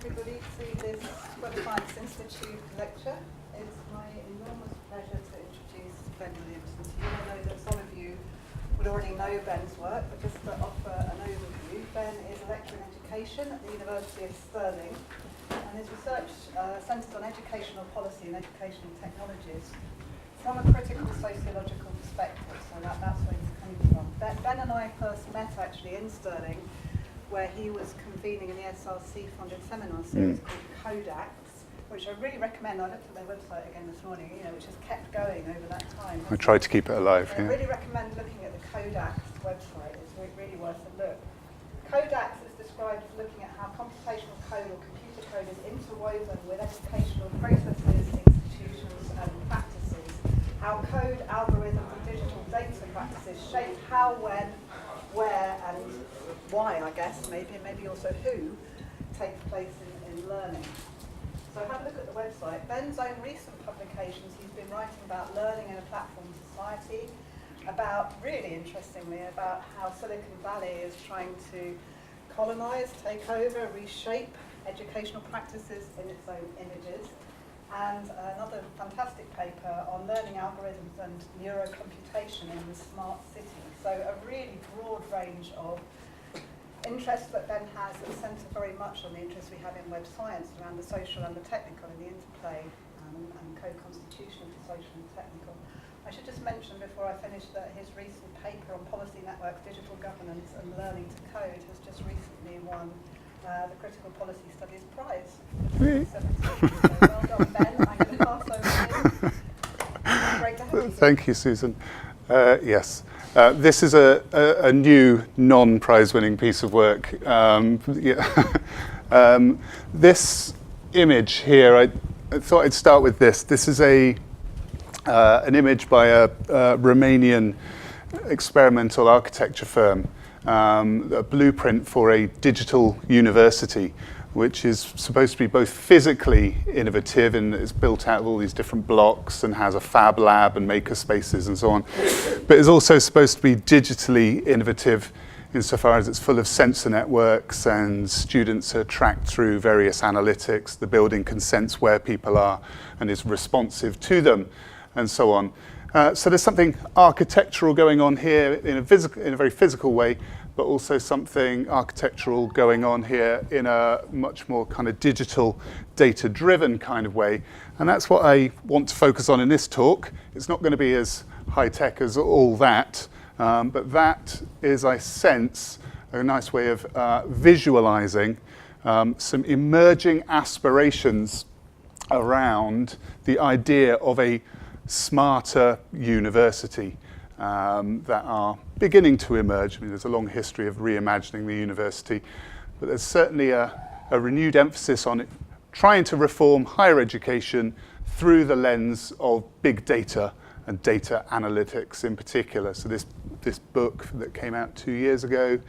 everybody to this Web Science Institute lecture. It's my enormous pleasure to introduce Ben Williamson to you. I know that some of you would already know Ben's work, but just to offer an overview, Ben is a lecturer in education at the University of Stirling, and his research centres on educational policy and educational technologies from a critical sociological perspective, so that's where he's coming from. Ben and I first met actually in Stirling, where he was convening in the SRC-funded seminar series called Codax, which I really recommend. I looked at their website again this morning, which has kept going over that time. I tried to keep it alive. I really recommend looking at the Codax website. It's really worth a look. Codax is described as looking at how computational code or computer code is interwoven with educational processes, institutions, and practices. How code, algorithms, and digital data practices shape how, when, where, and why, I guess, maybe also who, takes place in learning. So have a look at the website. Ben's own recent publications, he's been writing about learning in a platform society, about, really interestingly, about how Silicon Valley is trying to colonize, take over, reshape educational practices in its own images, and another fantastic paper on learning algorithms and neurocomputation in the smart city. So a really broad range of interests that Ben has that centre very much on the interests we have in web science around the social and the technical and the interplay and co-constitution of the social and technical. I should just mention before I finish that his recent paper on policy networks, digital governance and learning to code has just recently won the Critical Policy Studies Prize. So well done, Ben. I'm going to pass over to you. Great to have you. Thank you, Susan. Yes. This is a new non-prize-winning piece of work. This image here, I thought I'd start with this. This is an image by a Romanian experimental architecture firm, a blueprint for a digital university, which is supposed to be both physically innovative and it's built out of all these different blocks and has a fab lab and maker spaces and so on, but is also supposed to be digitally innovative insofar as it's full of sensor networks and students are tracked through various analytics. The building can sense where people are and is responsive to them and so on. So there's something architectural going on here in a very physical way, but also something architectural going on here in a much more kind of digital, data-driven kind of way. And that's what I want to focus on in this talk. It's not going to be as high-tech as all that, but that is, I sense, a nice way of visualizing some emerging aspirations around the idea of a smarter university that are beginning to emerge. I mean, there's a long history of reimagining the university, but there's certainly a renewed emphasis on it, trying to reform higher education through the lens of big data and data analytics in particular. So this book that came out 2 years ago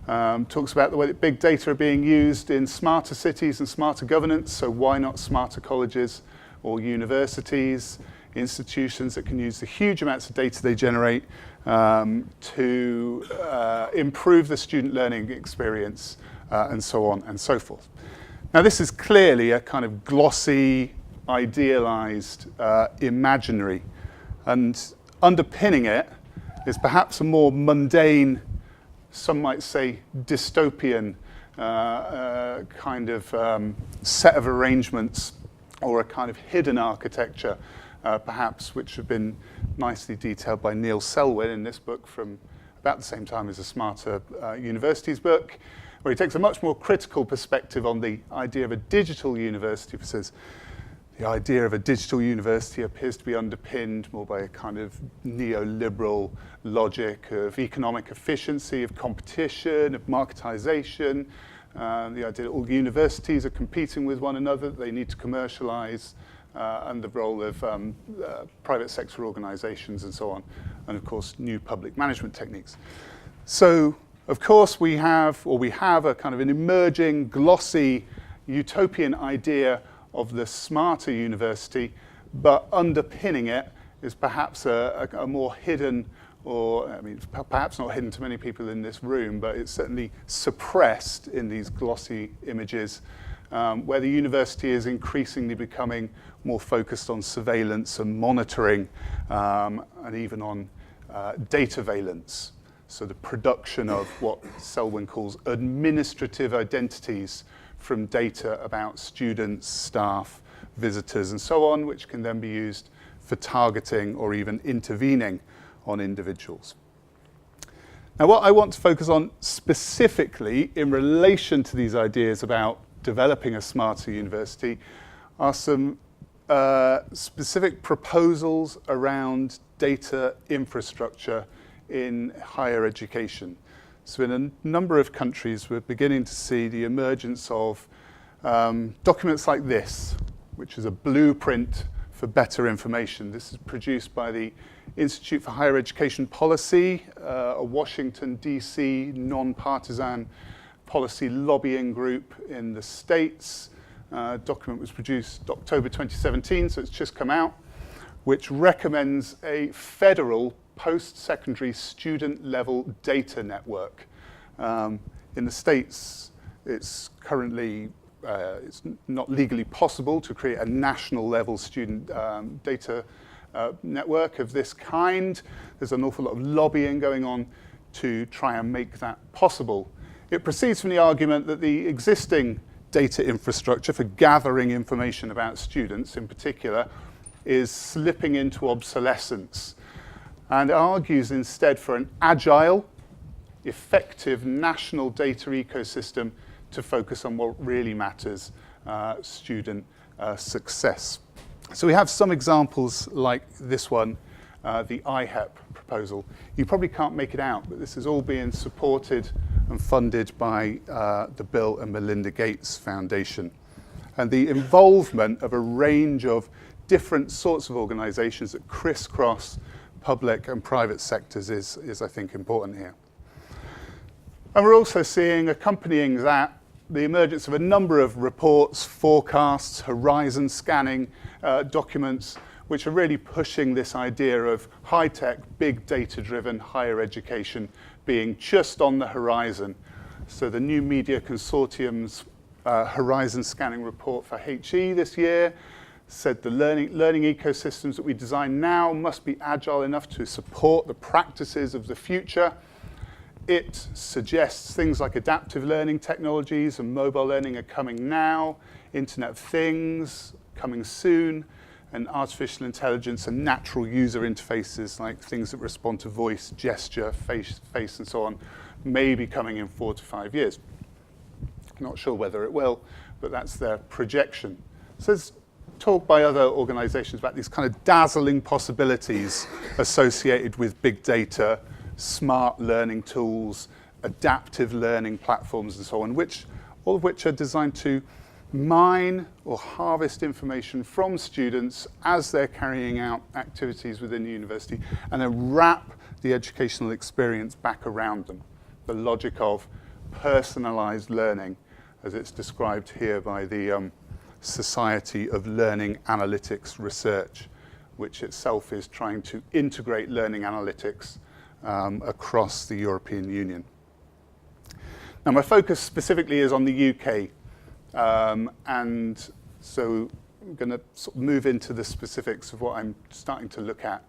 talks about the way that big data are being used in smarter cities and smarter governance, so why not smarter colleges or universities, institutions that can use the huge amounts of data they generate to improve the student learning experience and so on and so forth. Now this is clearly a kind of glossy, idealized imaginary, and underpinning it is perhaps a more mundane, some might say dystopian kind of set of arrangements or a kind of hidden architecture perhaps, which have been nicely detailed by Neil Selwyn in this book from about the same time as the Smarter Universities book, where he takes a much more critical perspective on the idea of a digital university. He says the idea of a digital university appears to be underpinned more by a kind of neoliberal logic of economic efficiency, of competition, of marketization, the idea that all universities are competing with one another, they need to commercialize, and the role of private sector organizations and so on, and of course new public management techniques. So of course we have a kind of an emerging glossy utopian idea of the smarter university, but underpinning it is perhaps a more hidden, or I mean, perhaps not hidden to many people in this room, but it's certainly suppressed in these glossy images, where the university is increasingly becoming more focused on surveillance and monitoring, and even on data valence. So the production of what Selwyn calls administrative identities from data about students, staff, visitors, and so on, which can then be used for targeting or even intervening on individuals. Now, what I want to focus on specifically in relation to these ideas about developing a smarter university are some specific proposals around data infrastructure in higher education. So in a number of countries, we're beginning to see the emergence of documents like this, which is a blueprint for better information. This is produced by the Institute for Higher Education Policy, a Washington, D.C. non-partisan policy lobbying group in the States. Document was produced October 2017, so it's just come out, which recommends a federal post-secondary student-level data network. In the States, it's currently it's not legally possible to create a national level student data network of this kind. There's an awful lot of lobbying going on to try and make that possible. It proceeds from the argument that the existing data infrastructure for gathering information about students in particular is slipping into obsolescence, and argues instead for an agile, effective national data ecosystem to focus on what really matters, student success. So we have some examples like this one, the IHEP proposal. You probably can't make it out, but this is all being supported and funded by the Bill and Melinda Gates Foundation. And the involvement of a range of different sorts of organizations that crisscross public and private sectors is I think, important here. And we're also seeing, accompanying that, the emergence of a number of reports, forecasts, horizon scanning documents, which are really pushing this idea of high-tech, big data-driven higher education being just on the horizon. So the New Media Consortium's horizon scanning report for HE this year said the learning ecosystems that we design now must be agile enough to support the practices of the future. It suggests things like adaptive learning technologies and mobile learning are coming now, Internet of Things coming soon, and artificial intelligence and natural user interfaces like things that respond to voice, gesture, face, and so on may be coming in 4 to 5 years. Not sure whether it will, but that's their projection. So there's talk by other organizations about these kind of dazzling possibilities associated with big data, smart learning tools, adaptive learning platforms, and so on, all of which are designed to mine or harvest information from students as they're carrying out activities within the university, and then wrap the educational experience back around them. The logic of personalized learning, as it's described here by the Society of Learning Analytics Research, which itself is trying to integrate learning analytics across the European Union. Now, my focus specifically is on the UK, and so I'm going to sort of move into the specifics of what I'm starting to look at.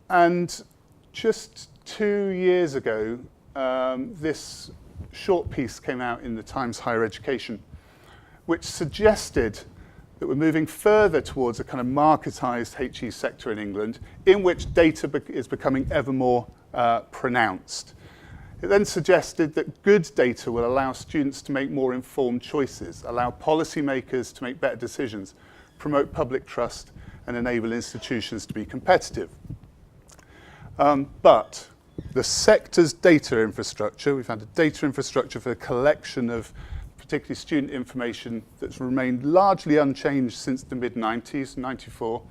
And just 2 years ago, this short piece came out in the Times Higher Education, which suggested that we're moving further towards a kind of marketized HE sector in England, in which data is becoming ever more pronounced. It then suggested that good data will allow students to make more informed choices, allow policymakers to make better decisions, promote public trust, and enable institutions to be competitive. But the sector's data infrastructure, we've had a data infrastructure for the collection of particularly student information that's remained largely unchanged since the mid-90s, 94.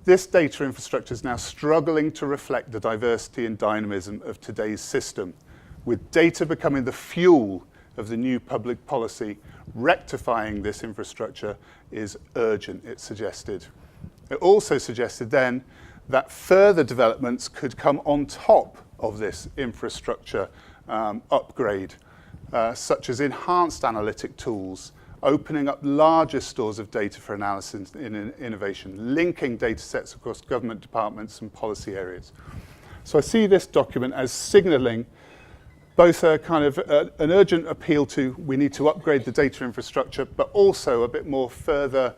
This data infrastructure is now struggling to reflect the diversity and dynamism of today's system. With data becoming the fuel of the new public policy, rectifying this infrastructure is urgent, it suggested. It also suggested then that further developments could come on top of this infrastructure upgrade. such as enhanced analytic tools, opening up larger stores of data for analysis in innovation, linking data sets across government departments and policy areas. So I see this document as signalling both a kind of an urgent appeal to we need to upgrade the data infrastructure, but also a bit more further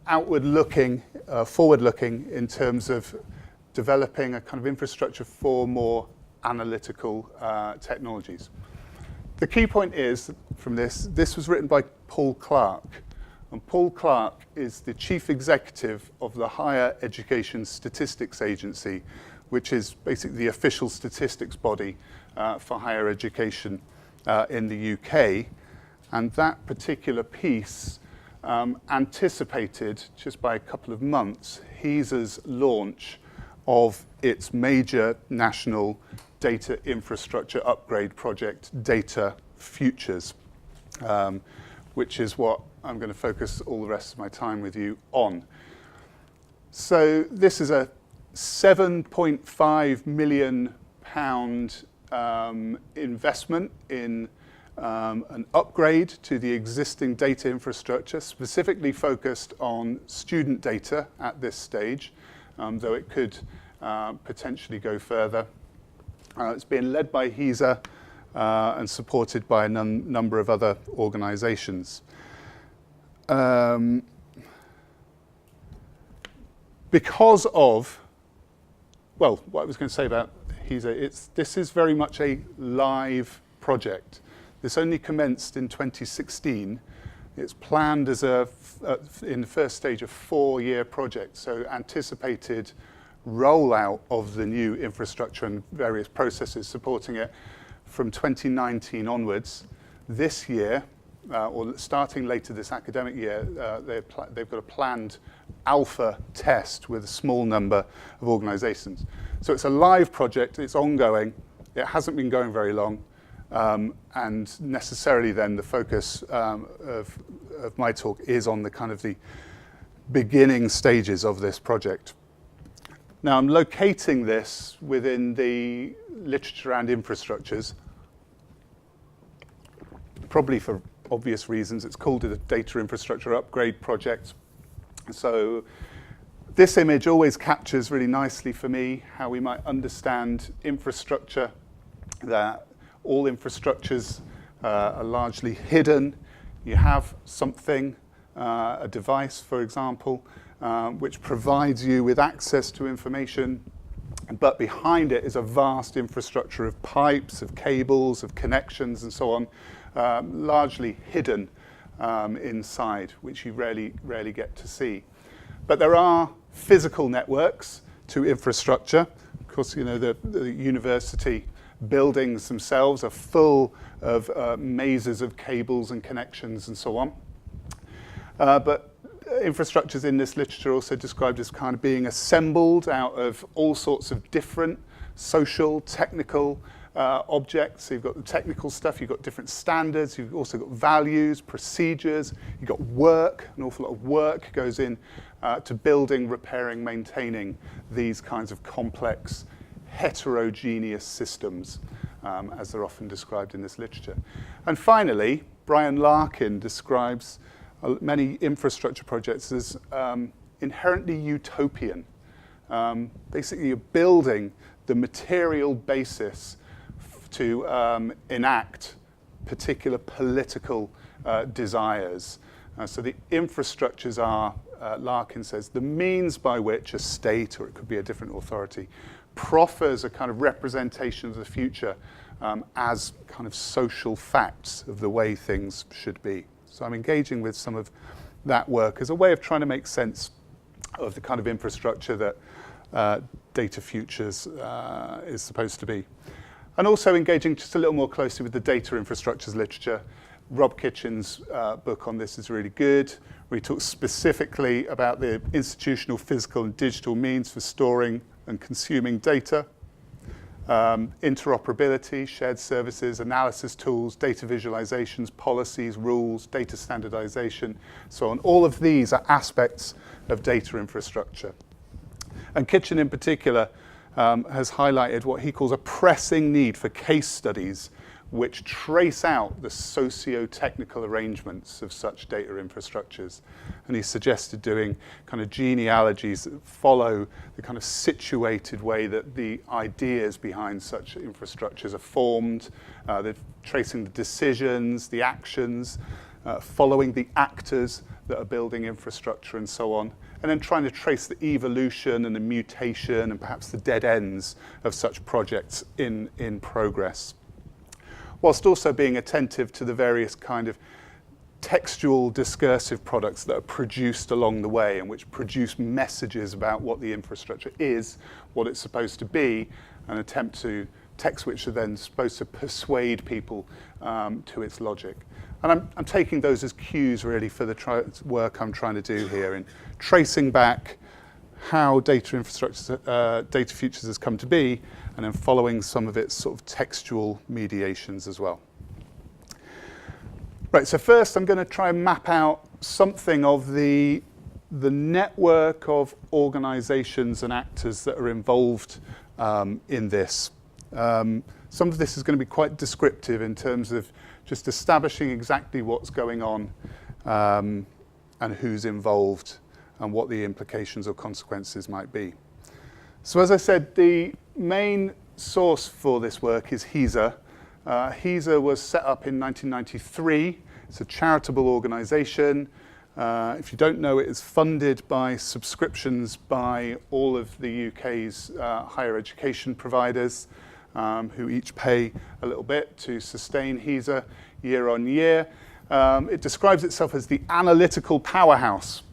outward-looking, forward-looking in terms of developing a kind of infrastructure for more analytical technologies. The key point is from this was written by Paul Clark, and Paul Clark is the chief executive of the Higher Education Statistics Agency, which is basically the official statistics body for higher education in the UK. And that particular piece anticipated, just by a couple of months, HESA's launch of its major national data infrastructure upgrade project, Data Futures, which is what I'm going to focus all the rest of my time with you on. So this is a £7.5 million investment in an upgrade to the existing data infrastructure, specifically focused on student data at this stage, though it could potentially go further. It's being led by HESA and supported by a number of other organisations. Because of, well, what I was going to say about HESA, this is very much a live project. This only commenced in 2016. It's planned as in the first stage, a 4-year project, so anticipated rollout of the new infrastructure and various processes supporting it from 2019 onwards. This year, or starting later this academic year, they've got a planned alpha test with a small number of organisations. So it's a live project, it's ongoing, it hasn't been going very long, and necessarily then the focus of my talk is on the kind of the beginning stages of this project. Now I'm locating this within the literature and infrastructures, probably for obvious reasons. It's called a data infrastructure upgrade project. So this image always captures really nicely for me how we might understand infrastructure, that all infrastructures are largely hidden. You have something, a device, for example, which provides you with access to information, but behind it is a vast infrastructure of pipes, of cables, of connections, and so on, largely hidden inside, which you rarely get to see. But there are physical networks to infrastructure. Of course, you know, the university buildings themselves are full of mazes of cables and connections and so on. But infrastructures in this literature are also described as kind of being assembled out of all sorts of different social, technical objects. So you've got the technical stuff, you've got different standards, you've also got values, procedures, you've got work. An awful lot of work goes in to building, repairing, maintaining these kinds of complex, heterogeneous systems, as they're often described in this literature. And finally, Brian Larkin describes many infrastructure projects as inherently utopian. Basically, you're building the material basis to enact particular political desires. So the infrastructures are, Larkin says, the means by which a state, or it could be a different authority, proffers a kind of representation of the future as kind of social facts of the way things should be. So I'm engaging with some of that work as a way of trying to make sense of the kind of infrastructure that Data Futures is supposed to be. And also engaging just a little more closely with the data infrastructures literature. Rob Kitchen's book on this is really good, where he talks specifically about the institutional, physical, and digital means for storing and consuming data, interoperability, shared services, analysis tools, data visualizations, policies, rules, data standardization, so on. All of these are aspects of data infrastructure. And Kitchen in particular has highlighted what he calls a pressing need for case studies which trace out the socio-technical arrangements of such data infrastructures. And he suggested doing kind of genealogies that follow the kind of situated way that the ideas behind such infrastructures are formed. They're tracing the decisions, the actions, following the actors that are building infrastructure and so on, and then trying to trace the evolution and the mutation and perhaps the dead ends of such projects in progress, whilst also being attentive to the various kind of textual discursive products that are produced along the way and which produce messages about what the infrastructure is, what it's supposed to be, and attempt to texts which are then supposed to persuade people to its logic. And I'm taking those as cues really for the work I'm trying to do here in tracing back how data infrastructures, data futures has come to be, and then following some of its sort of textual mediations as well. Right, so first I'm going to try and map out something of the network of organizations and actors that are involved in this. Some of this is going to be quite descriptive in terms of just establishing exactly what's going on and who's involved and what the implications or consequences might be. So as I said, the main source for this work is HESA. HESA was set up in 1993. It's a charitable organisation. If you don't know, it is funded by subscriptions by all of the UK's higher education providers, who each pay a little bit to sustain HESA year on year. It describes itself as the analytical powerhouse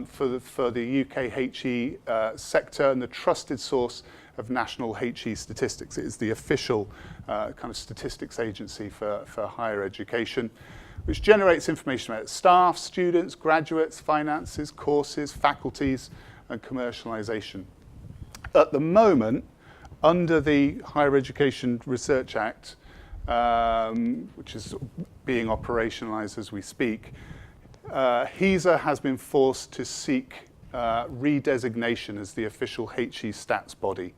for the UK HE sector and the trusted source of national HE statistics. It is the official kind of statistics agency for higher education, which generates information about staff, students, graduates, finances, courses, faculties, and commercialisation. At the moment, under the Higher Education Research Act, which is being operationalised as we speak, HESA has been forced to seek redesignation as the official HE stats body.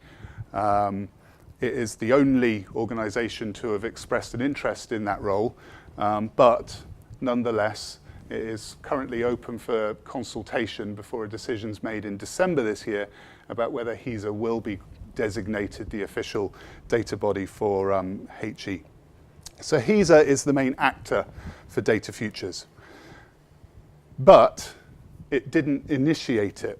It is the only organisation to have expressed an interest in that role, but nonetheless, it is currently open for consultation before a decision is made in December this year about whether HESA will be designated the official data body for HE. So HESA is the main actor for data futures, but it didn't initiate it.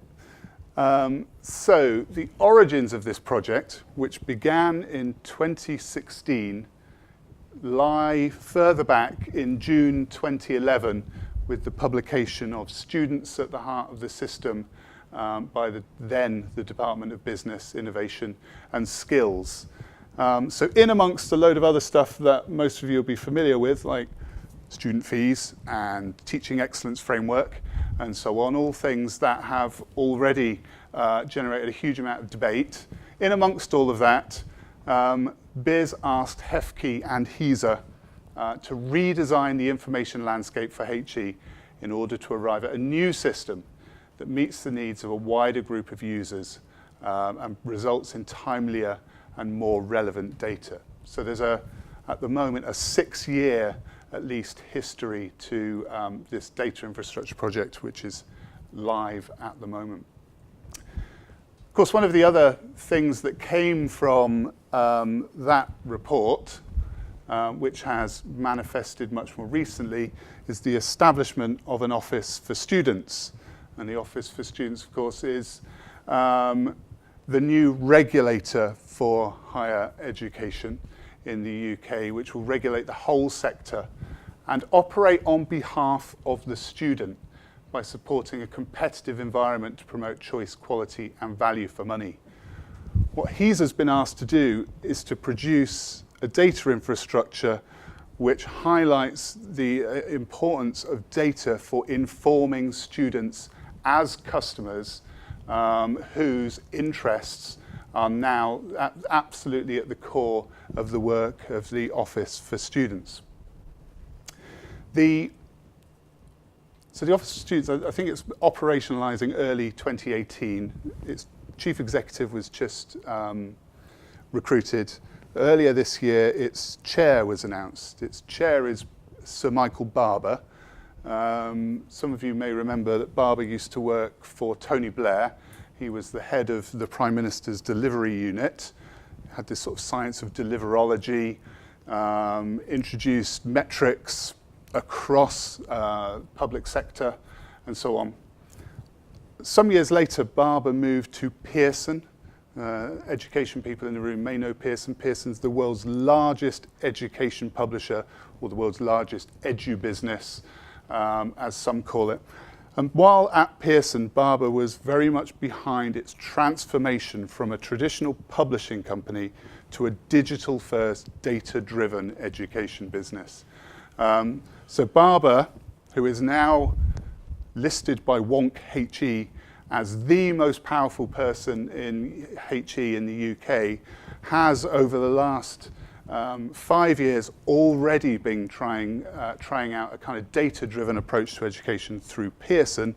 So the origins of this project, which began in 2016, lie further back in June 2011 with the publication of Students at the Heart of the System by the Department of Business, Innovation and Skills. So in amongst a load of other stuff that most of you will be familiar with, like student fees and teaching excellence framework and so on, all things that have already generated a huge amount of debate. In amongst all of that, BIS asked HEFKI and HESA to redesign the information landscape for HE in order to arrive at a new system that meets the needs of a wider group of users and results in timelier and more relevant data. So there's at the moment, a 6-year, at least, history to this data infrastructure project, which is live at the moment. Of course, one of the other things that came from that report, which has manifested much more recently, is the establishment of an Office for Students. And the Office for Students, of course, is the new regulator for higher education in the UK, which will regulate the whole sector and operate on behalf of the student by supporting a competitive environment to promote choice, quality and value for money. What HESA's been asked to do is to produce a data infrastructure which highlights the importance of data for informing students as customers whose interests are now absolutely at the core of the work of the Office for Students. So the Office for Students, I think it's operationalising early 2018. Its chief executive was just recruited Earlier this year, its chair was announced. Its chair is Sir Michael Barber. Some of you may remember that Barber used to work for Tony Blair. He was the head of the Prime Minister's delivery unit, had this sort of science of deliverology, introduced metrics across public sector and so on. Some years later, Barber moved to Pearson. Education people in the room may know Pearson. Pearson's the world's largest education publisher, or the world's largest edu-business, as some call it. And while at Pearson, Barber was very much behind its transformation from a traditional publishing company to a digital-first, data-driven education business. So Barber, who is now listed by Wonk HE as the most powerful person in HE in the UK, has over the last 5 years already been trying out a kind of data-driven approach to education through Pearson,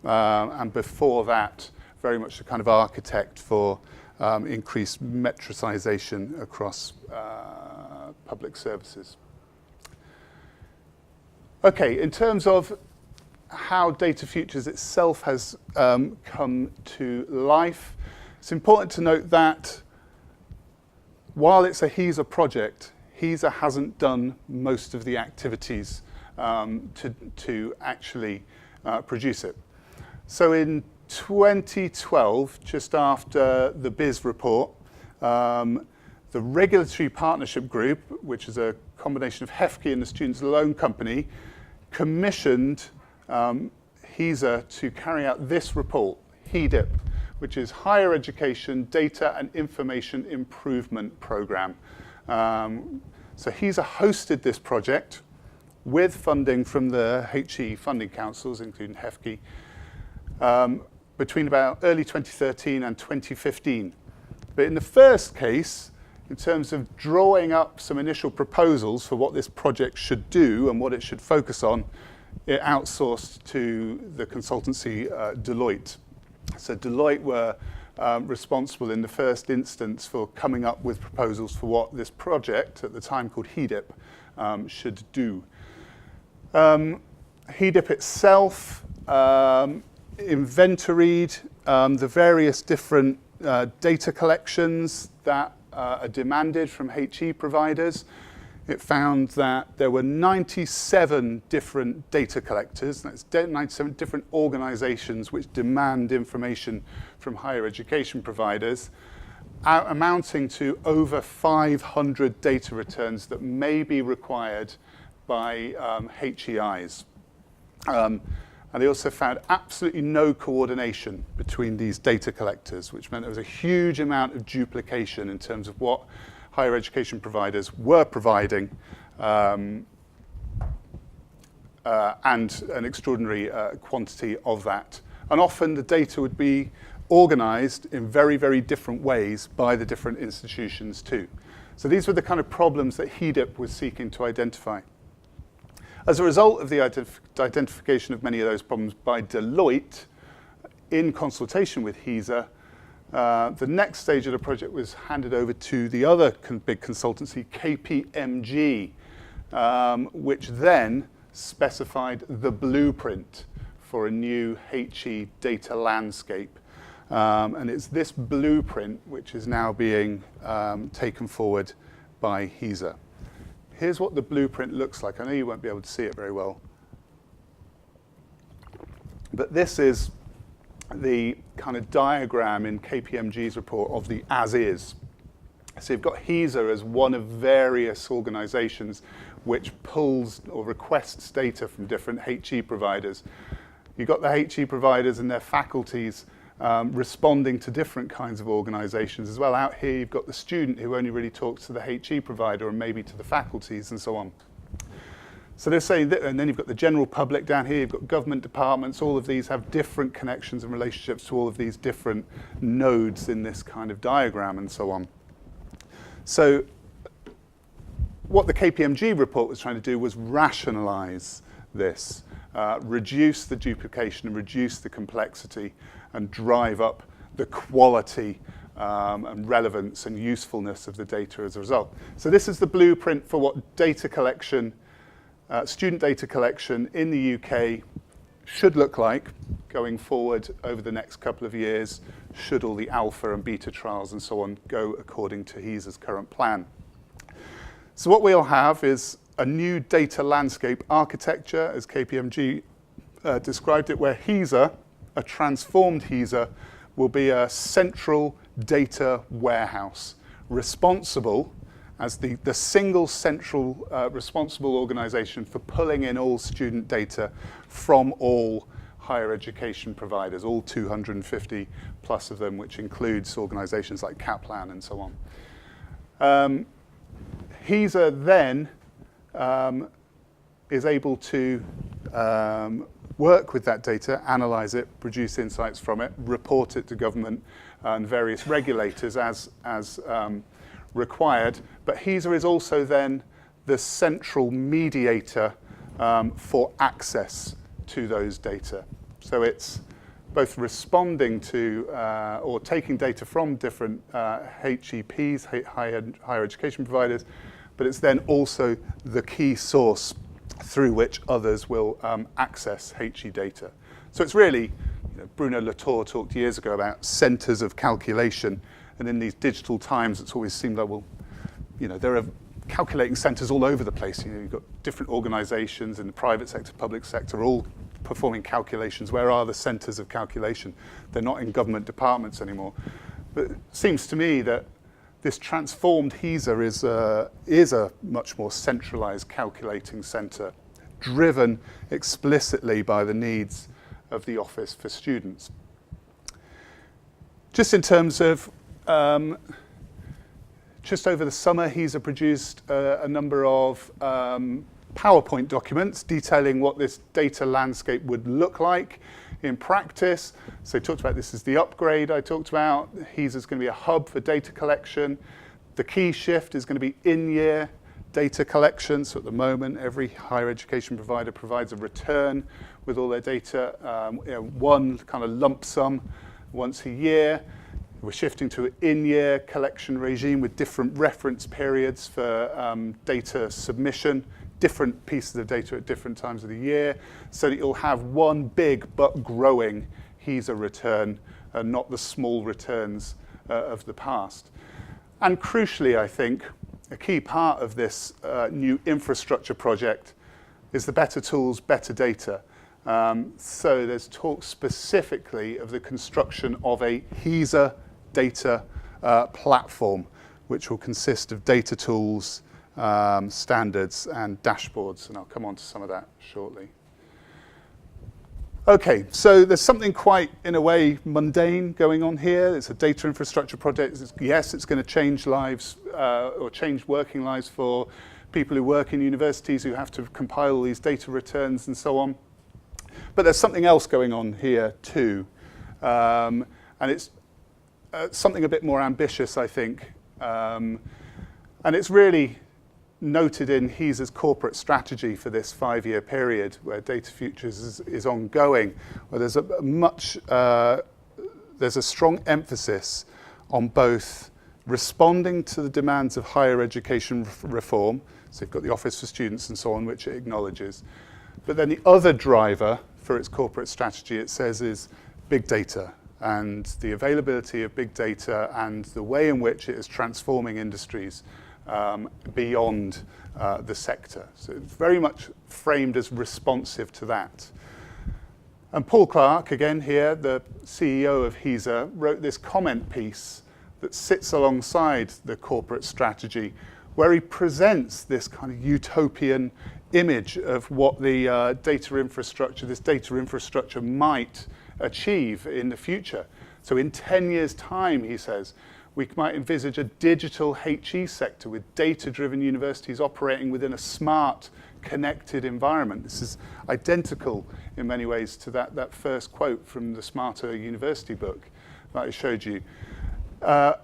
and before that, very much the kind of architect for increased metricization across public services. Okay, in terms of how Data Futures itself has come to life, it's important to note that while it's a HESA project, HESA hasn't done most of the activities to actually produce it. So in 2012, just after the BIS report, the Regulatory Partnership Group, which is a combination of HEFCE and the Students' Loan Company, commissioned HESA to carry out this report, HEDIP, which is Higher Education Data and Information Improvement Program. So HESA hosted this project with funding from the HE funding councils, including HEFCE, between about early 2013 and 2015. But in the first case, in terms of drawing up some initial proposals for what this project should do and what it should focus on, it outsourced to the consultancy Deloitte. So Deloitte were responsible in the first instance for coming up with proposals for what this project, at the time called HEDIP, should do. HEDIP itself inventoried the various different data collections that are demanded from HE providers. It found that there were 97 different data collectors, that's 97 different organizations which demand information from higher education providers, amounting to over 500 data returns that may be required by HEIs. And they also found absolutely no coordination between these data collectors, which meant there was a huge amount of duplication in terms of what higher education providers were providing, and an extraordinary quantity of that. And often the data would be organized in very, very different ways by the different institutions too. So these were the kind of problems that HEDIP was seeking to identify. As a result of the identification of many of those problems by Deloitte, in consultation with HESA, the next stage of the project was handed over to the other big consultancy, KPMG, which then specified the blueprint for a new HE data landscape. And it's this blueprint which is now being taken forward by HESA. Here's what the blueprint looks like. I know you won't be able to see it very well. But this is the kind of diagram in KPMG's report of the as-is. So you've got HESA as one of various organizations which pulls or requests data from different HE providers. You've got the HE providers and their faculties responding to different kinds of organizations as well. Out here you've got the student who only really talks to the HE provider and maybe to the faculties and so on. So they're saying that, and then you've got the general public down here, you've got government departments, all of these have different connections and relationships to all of these different nodes in this kind of diagram and so on. So what the KPMG report was trying to do was rationalize this, reduce the duplication and reduce the complexity and drive up the quality and relevance and usefulness of the data as a result. So this is the blueprint for what data collection, student data collection in the UK should look like going forward over the next couple of years, should all the alpha and beta trials and so on go according to HESA's current plan. So what we'll have is a new data landscape architecture, as KPMG described it, where HESA, a transformed HESA, will be a central data warehouse responsible as the single central responsible organization for pulling in all student data from all higher education providers, all 250 plus of them, which includes organizations like Kaplan and so on. HESA then is able to work with that data, analyze it, produce insights from it, report it to government and various regulators as required. But HESA is also then the central mediator for access to those data. So it's both responding to or taking data from different HEPs, higher education providers, but it's then also the key source through which others will access HE data. So it's really, Bruno Latour talked years ago about centers of calculation, and in these digital times it's always seemed like, well, there are calculating centers all over the place. You've got different organizations in the private sector, public sector, all performing calculations. Where are the centers of calculation? They're not in government departments anymore. But it seems to me that this transformed HESA is a much more centralized calculating center, driven explicitly by the needs of the Office for Students. Just in terms of, just over the summer, HESA produced a number of PowerPoint documents detailing what this data landscape would look like in practice. So I talked about this as the upgrade I talked about. HESA is going to be a hub for data collection. The key shift is going to be in-year data collection. So at the moment, every higher education provider provides a return with all their data, one kind of lump sum once a year. We're shifting to an in-year collection regime with different reference periods for data submission, different pieces of data at different times of the year, so that you'll have one big but growing HESA return and not the small returns of the past. And crucially, I think, a key part of this new infrastructure project is the better tools, better data. So there's talk specifically of the construction of a HESA data platform, which will consist of data tools, standards and dashboards, and I'll come on to some of that shortly. Okay, so there's something quite, in a way, mundane going on here. It's a data infrastructure project. Yes, it's going to change lives or change working lives for people who work in universities who have to compile all these data returns and so on. But there's something else going on here too, and it's something a bit more ambitious, I think, and it's really noted in HESA's corporate strategy for this 5-year period, where Data Futures is ongoing, where there's there's a strong emphasis on both responding to the demands of higher education reform, so you've got the Office for Students and so on, which it acknowledges, but then the other driver for its corporate strategy, it says, is big data, and the availability of big data and the way in which it is transforming industries beyond the sector. So it's very much framed as responsive to that. And Paul Clark, again here, the CEO of HESA, wrote this comment piece that sits alongside the corporate strategy, where he presents this kind of utopian image of what the data infrastructure might achieve in the future. So in 10 years' time, he says, we might envisage a digital HE sector with data-driven universities operating within a smart, connected environment. This is identical in many ways to that first quote from the Smarter University book that I showed you,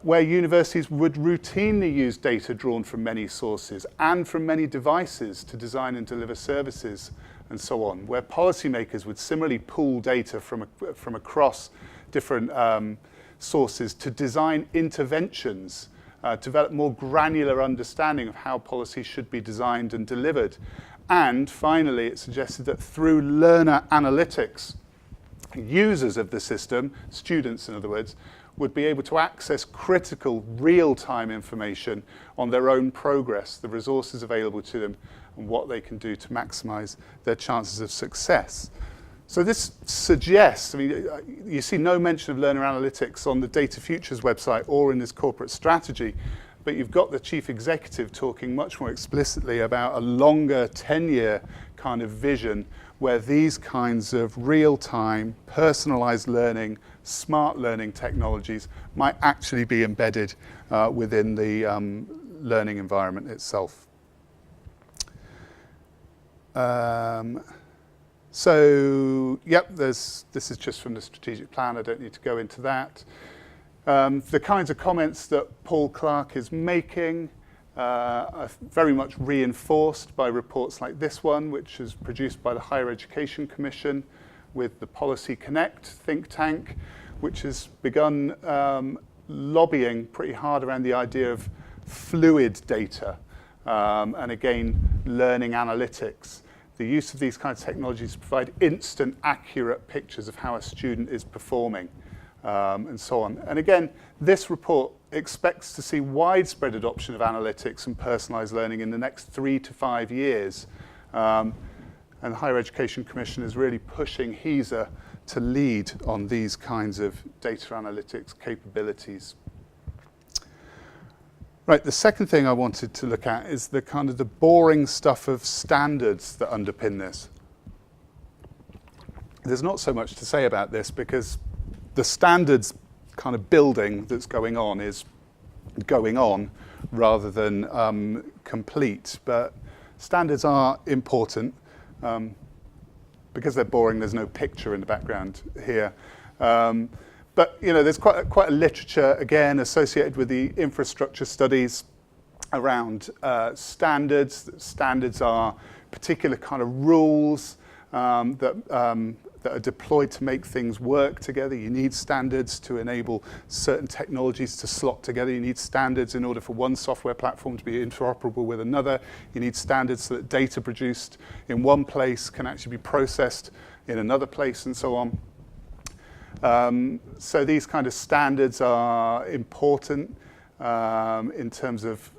where universities would routinely use data drawn from many sources and from many devices to design and deliver services and so on, where policymakers would similarly pool data from across different sources to design interventions, develop more granular understanding of how policy should be designed and delivered. And finally, it suggested that through learner analytics, users of the system, students in other words, would be able to access critical real-time information on their own progress, the resources available to them, and what they can do to maximize their chances of success. So this suggests, I mean, you see no mention of learner analytics on the Data Futures website or in this corporate strategy, but you've got the chief executive talking much more explicitly about a longer 10-year kind of vision where these kinds of real-time, personalized learning, smart learning technologies might actually be embedded within the learning environment itself. So, yep, this is just from the strategic plan. I don't need to go into that. The kinds of comments that Paul Clark is making are very much reinforced by reports like this one, which is produced by the Higher Education Commission with the Policy Connect think tank, which has begun lobbying pretty hard around the idea of fluid data and again, learning analytics. The use of these kinds of technologies to provide instant, accurate pictures of how a student is performing and so on. And again, this report expects to see widespread adoption of analytics and personalized learning in the next 3 to 5 years. And the Higher Education Commission is really pushing HESA to lead on these kinds of data analytics capabilities. Right, the second thing I wanted to look at is the kind of the boring stuff of standards that underpin this. There's not so much to say about this because the standards kind of building that's going on is going on rather than complete. But standards are important. Because they're boring, there's no picture in the background here. But you know, there's quite a literature, again, associated with the infrastructure studies around standards. Standards are particular kind of rules that are deployed to make things work together. You need standards to enable certain technologies to slot together. You need standards in order for one software platform to be interoperable with another. You need standards so that data produced in one place can actually be processed in another place and so on. So these kind of standards are important in terms of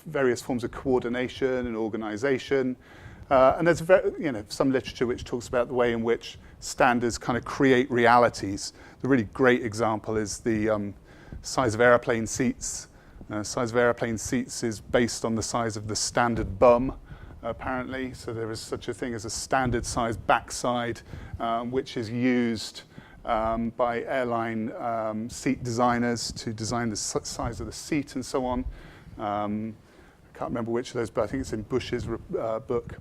various forms of coordination and organization. And there's some literature which talks about the way in which standards kind of create realities. The really great example is the size of airplane seats. Size of airplane seats is based on the size of the standard bum, apparently. So there is such a thing as a standard size backside, which is used by airline seat designers to design the size of the seat and so on. I can't remember which of those, but I think it's in Bush's book.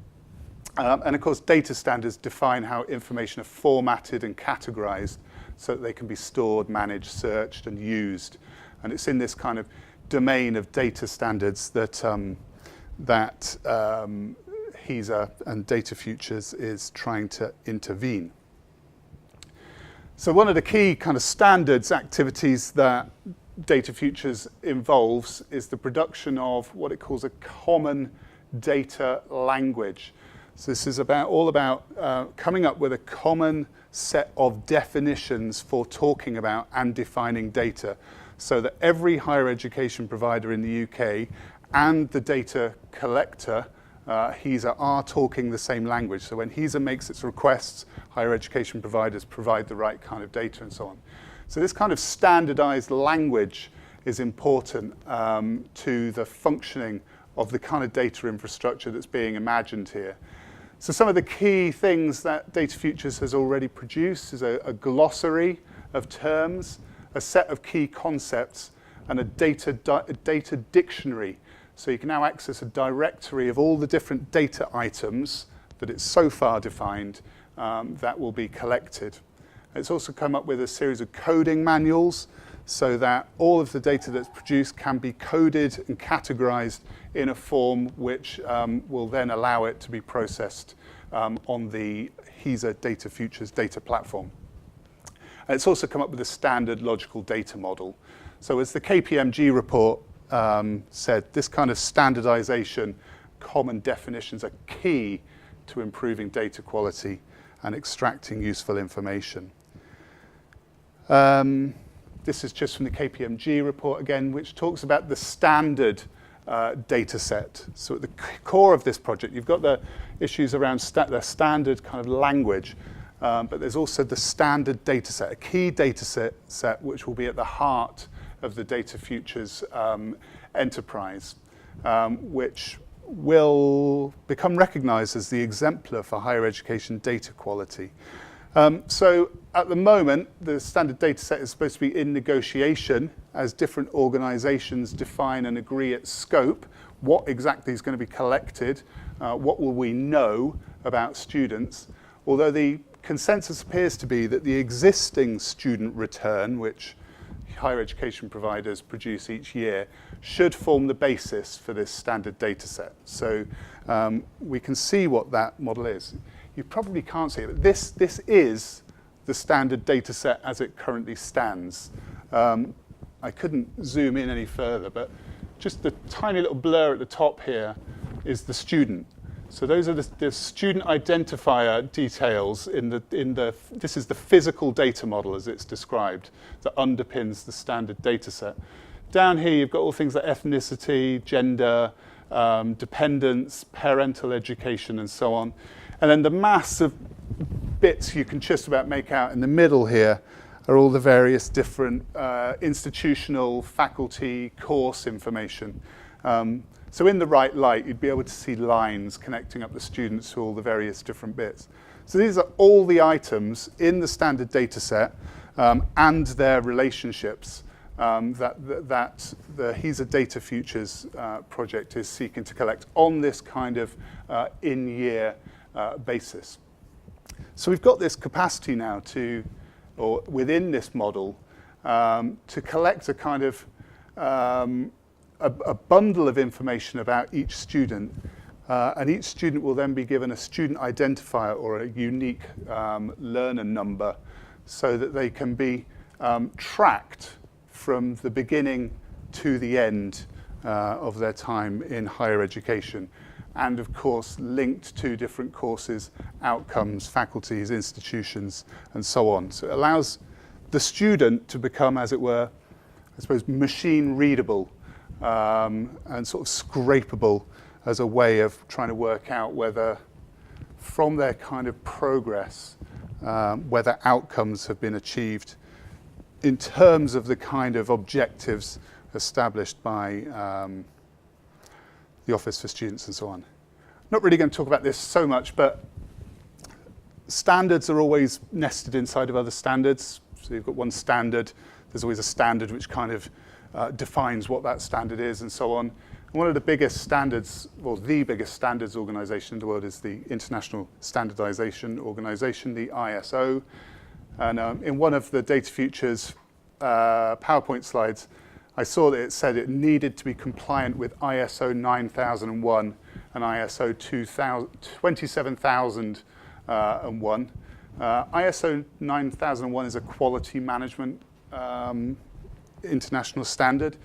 And of course, data standards define how information are formatted and categorized so that they can be stored, managed, searched, and used. And it's in this kind of domain of data standards that HESA and Data Futures is trying to intervene. So one of the key kind of standards activities that Data Futures involves is the production of what it calls a common data language. So this is all about coming up with a common set of definitions for talking about and defining data so that every higher education provider in the UK and the data collector, HESA, are talking the same language. So when HESA makes its requests, higher education providers provide the right kind of data and so on. So this kind of standardized language is important to the functioning of the kind of data infrastructure that's being imagined here. So some of the key things that Data Futures has already produced is a glossary of terms, a set of key concepts, and a data dictionary. So you can now access a directory of all the different data items that it's so far defined that will be collected. It's also come up with a series of coding manuals so that all of the data that's produced can be coded and categorized in a form which will then allow it to be processed on the HESA Data Futures data platform. And it's also come up with a standard logical data model. So as the KPMG report said, this kind of standardization, common definitions are key to improving data quality and extracting useful information. This is just from the KPMG report again, which talks about the standard data set. So at the core of this project, you've got the issues around the standard kind of language, but there's also the standard data set, a key data set which will be at the heart of the Data Futures enterprise, which will become recognized as the exemplar for higher education data quality. So at the moment, the standard data set is supposed to be in negotiation as different organizations define and agree its scope, what exactly is going to be collected, what will we know about students, although the consensus appears to be that the existing student return, which higher education providers produce each year, should form the basis for this standard data set. So we can see what that model is. You probably can't see it, but this is the standard data set as it currently stands. I couldn't zoom in any further, but just the tiny little blur at the top here is the student. So those are the student identifier details this is the physical data model as it's described that underpins the standard data set. Down here you've got all things like ethnicity, gender, dependence, parental education and so on. And then the mass of bits you can just about make out in the middle here are all the various different institutional, faculty, course information. So in the right light, you'd be able to see lines connecting up the students to all the various different bits. So these are all the items in the standard data set and their relationships that the HESA Data Futures project is seeking to collect on this kind of in-year basis. So we've got this capacity now or within this model, to collect a kind of a bundle of information about each student, and each student will then be given a student identifier or a unique learner number so that they can be tracked from the beginning to the end of their time in higher education, and of course linked to different courses, outcomes, faculties, institutions, and so on. So it allows the student to become, as it were, I suppose, machine readable and sort of scrapable as a way of trying to work out whether, from their kind of progress, whether outcomes have been achieved in terms of the kind of objectives established by the Office for Students and so on. Not really going to talk about this so much, but standards are always nested inside of other standards. So you've got one standard, there's always a standard which kind of defines what that standard is and so on. And one of the biggest standards, well, the biggest standards organization in the world is the International Standardization Organization, the ISO. And in one of the Data Futures PowerPoint slides, I saw that it said it needed to be compliant with ISO 9001 and ISO 27001. ISO 9001 is a quality management international standard.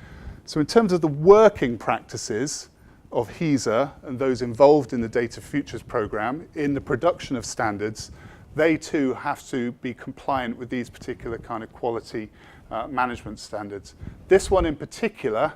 So in terms of the working practices of HESA and those involved in the Data Futures program in the production of standards, they too have to be compliant with these particular kind of quality management standards. This one in particular,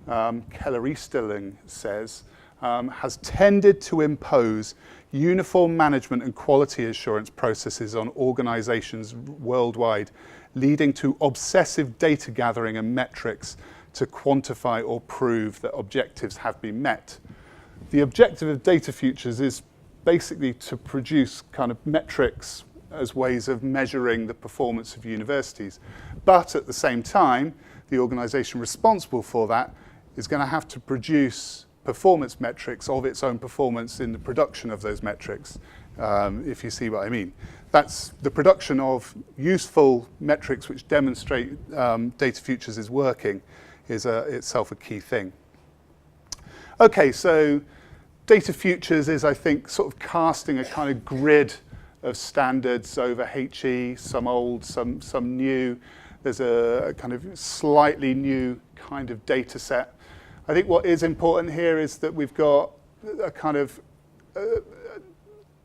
Keller Easterling says, has tended to impose uniform management and quality assurance processes on organizations worldwide, leading to obsessive data gathering and metrics to quantify or prove that objectives have been met. The objective of Data Futures is basically to produce kind of metrics as ways of measuring the performance of universities. But at the same time, the organization responsible for that is going to have to produce performance metrics of its own performance in the production of those metrics, if you see what I mean. That's the production of useful metrics which demonstrate Data Futures is working is itself a key thing. Okay, so Data Futures is, I think, sort of casting a kind of grid of standards over HE, some old, some new. There's a kind of slightly new kind of data set. I think what is important here is that we've got a kind of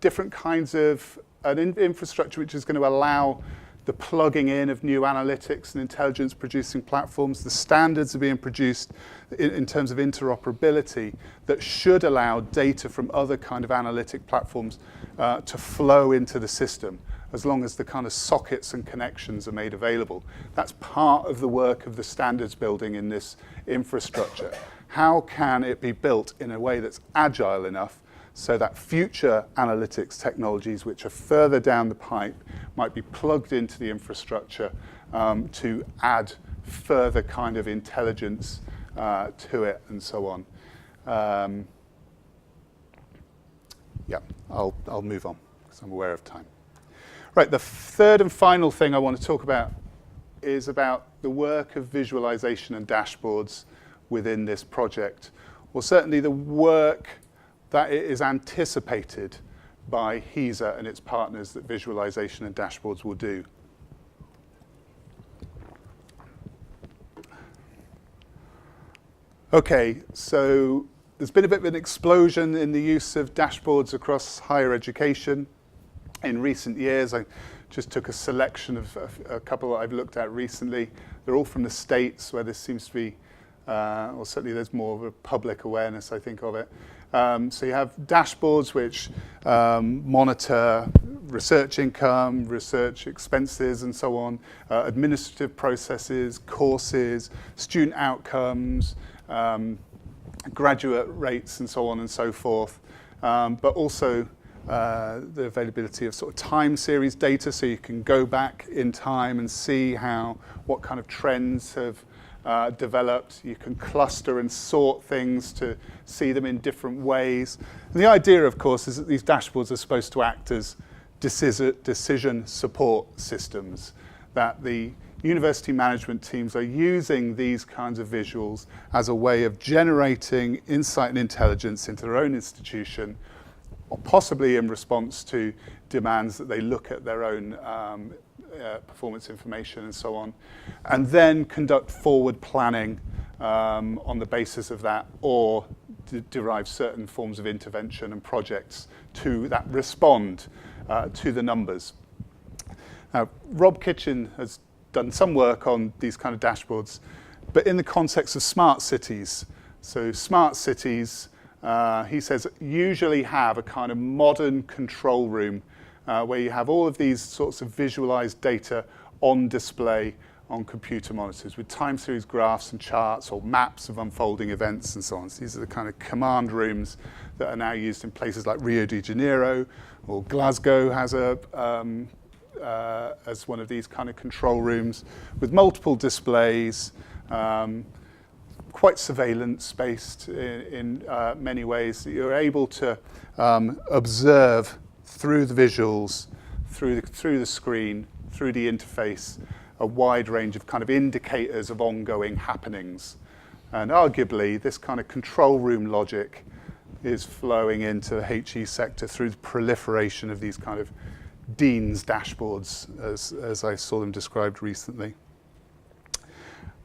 different kinds of an infrastructure which is going to allow the plugging in of new analytics and intelligence producing platforms. The standards are being produced in terms of interoperability that should allow data from other kind of analytic platforms to flow into the system, as long as the kind of sockets and connections are made available. That's part of the work of the standards building in this infrastructure. How can it be built in a way that's agile enough so that future analytics technologies which are further down the pipe might be plugged into the infrastructure to add further kind of intelligence to it and so on. Yeah, I'll move on because I'm aware of time. Right, the third and final thing I want to talk about is about the work of visualization and dashboards within this project, or certainly the work that it is anticipated by HESA and its partners that visualization and dashboards will do. Okay, so there's been a bit of an explosion in the use of dashboards across higher education in recent years. I just took a selection of a couple that I've looked at recently. They're all from the States, where this seems to be, or certainly there's more of a public awareness, I think, of it. So you have dashboards which monitor research income, research expenses, and so on, administrative processes, courses, student outcomes, graduate rates, and so on and so forth, but also the availability of sort of time series data, so you can go back in time and see what kind of trends have developed. You can cluster and sort things to see them in different ways. And the idea, of course, is that these dashboards are supposed to act as decision support systems, that the university management teams are using these kinds of visuals as a way of generating insight and intelligence into their own institution, or possibly in response to demands that they look at their own performance information and so on, and then conduct forward planning on the basis of that, or derive certain forms of intervention and projects that respond to the numbers. Now, Rob Kitchen has done some work on these kind of dashboards, but in the context of smart cities. So smart cities, he says, usually have a kind of modern control room where you have all of these sorts of visualized data on display on computer monitors with time series graphs and charts or maps of unfolding events and so on. So these are the kind of command rooms that are now used in places like Rio de Janeiro, or Glasgow has as one of these kind of control rooms with multiple displays, quite surveillance-based in many ways. You're able to observe through the visuals, through the screen, through the interface, a wide range of kind of indicators of ongoing happenings. And arguably, this kind of control room logic is flowing into the HE sector through the proliferation of these kind of Dean's dashboards, as I saw them described recently.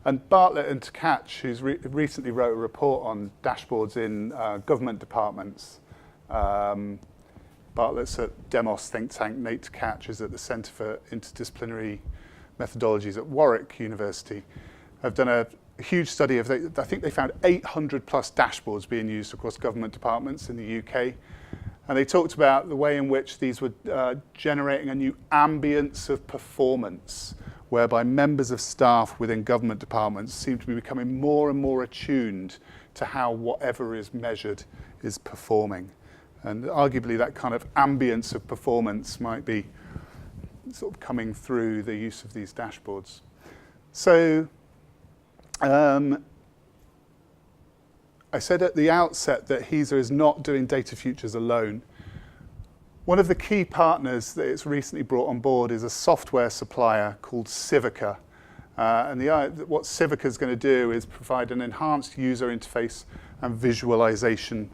And Bartlett and Tkach, who's recently wrote a report on dashboards in government departments. Bartlett's at Demos think tank, Nate Tkach is at the Centre for Interdisciplinary Methodologies at Warwick University. Have done a huge study of, I think they found 800 plus dashboards being used across government departments in the UK. And they talked about the way in which these were generating a new ambience of performance, whereby members of staff within government departments seem to be becoming more and more attuned to how whatever is measured is performing. And arguably that kind of ambience of performance might be sort of coming through the use of these dashboards. So I said at the outset that HESA is not doing data futures alone. One of the key partners that it's recently brought on board is a software supplier called Civica. And what Civica is going to do is provide an enhanced user interface and visualization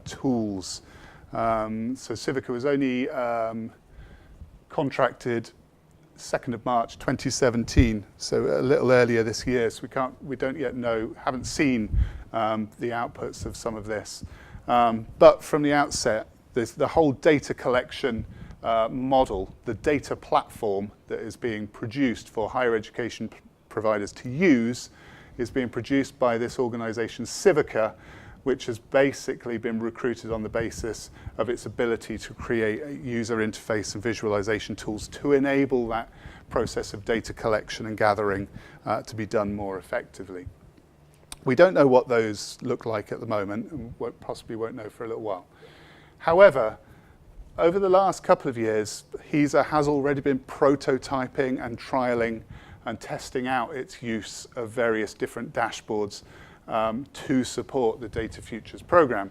tools. So Civica was only contracted 2nd of March 2017, so a little earlier this year, so we don't yet know, haven't seen the outputs of some of this. But from the outset, the whole data collection model, the data platform that is being produced for higher education providers to use, is being produced by this organisation Civica, which has basically been recruited on the basis of its ability to create a user interface and visualization tools to enable that process of data collection and gathering to be done more effectively. We don't know what those look like at the moment, and possibly won't know for a little while. However, over the last couple of years, HESA has already been prototyping and trialing and testing out its use of various different dashboards to support the Data Futures program.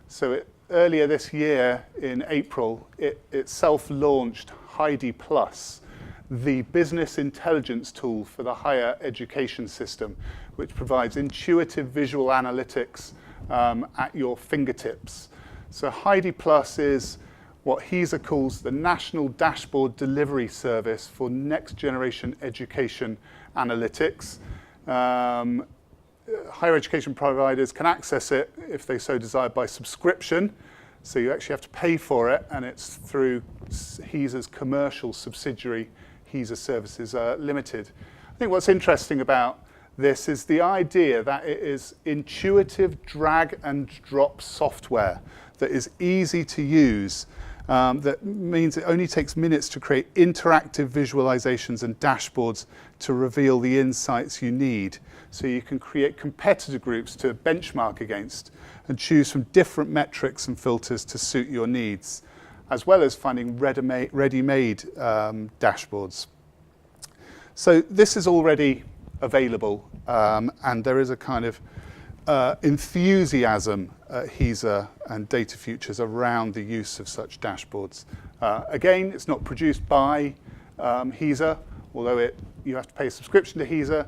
So earlier this year, in April, it itself launched Heidi Plus, the business intelligence tool for the higher education system, which provides intuitive visual analytics at your fingertips. So Heidi Plus is what HESA calls the National Dashboard Delivery Service for Next Generation Education Analytics. Higher education providers can access it, if they so desire, by subscription. So you actually have to pay for it, and it's through HESA's commercial subsidiary, HESA Services Limited. I think what's interesting about this is the idea that it is intuitive drag and drop software that is easy to use. That means it only takes minutes to create interactive visualizations and dashboards to reveal the insights you need. So you can create competitor groups to benchmark against and choose from different metrics and filters to suit your needs, as well as finding ready-made dashboards. So this is already available, and there is a kind of enthusiasm at HESA and Data Futures around the use of such dashboards. Again, it's not produced by HESA, although you have to pay a subscription to HESA.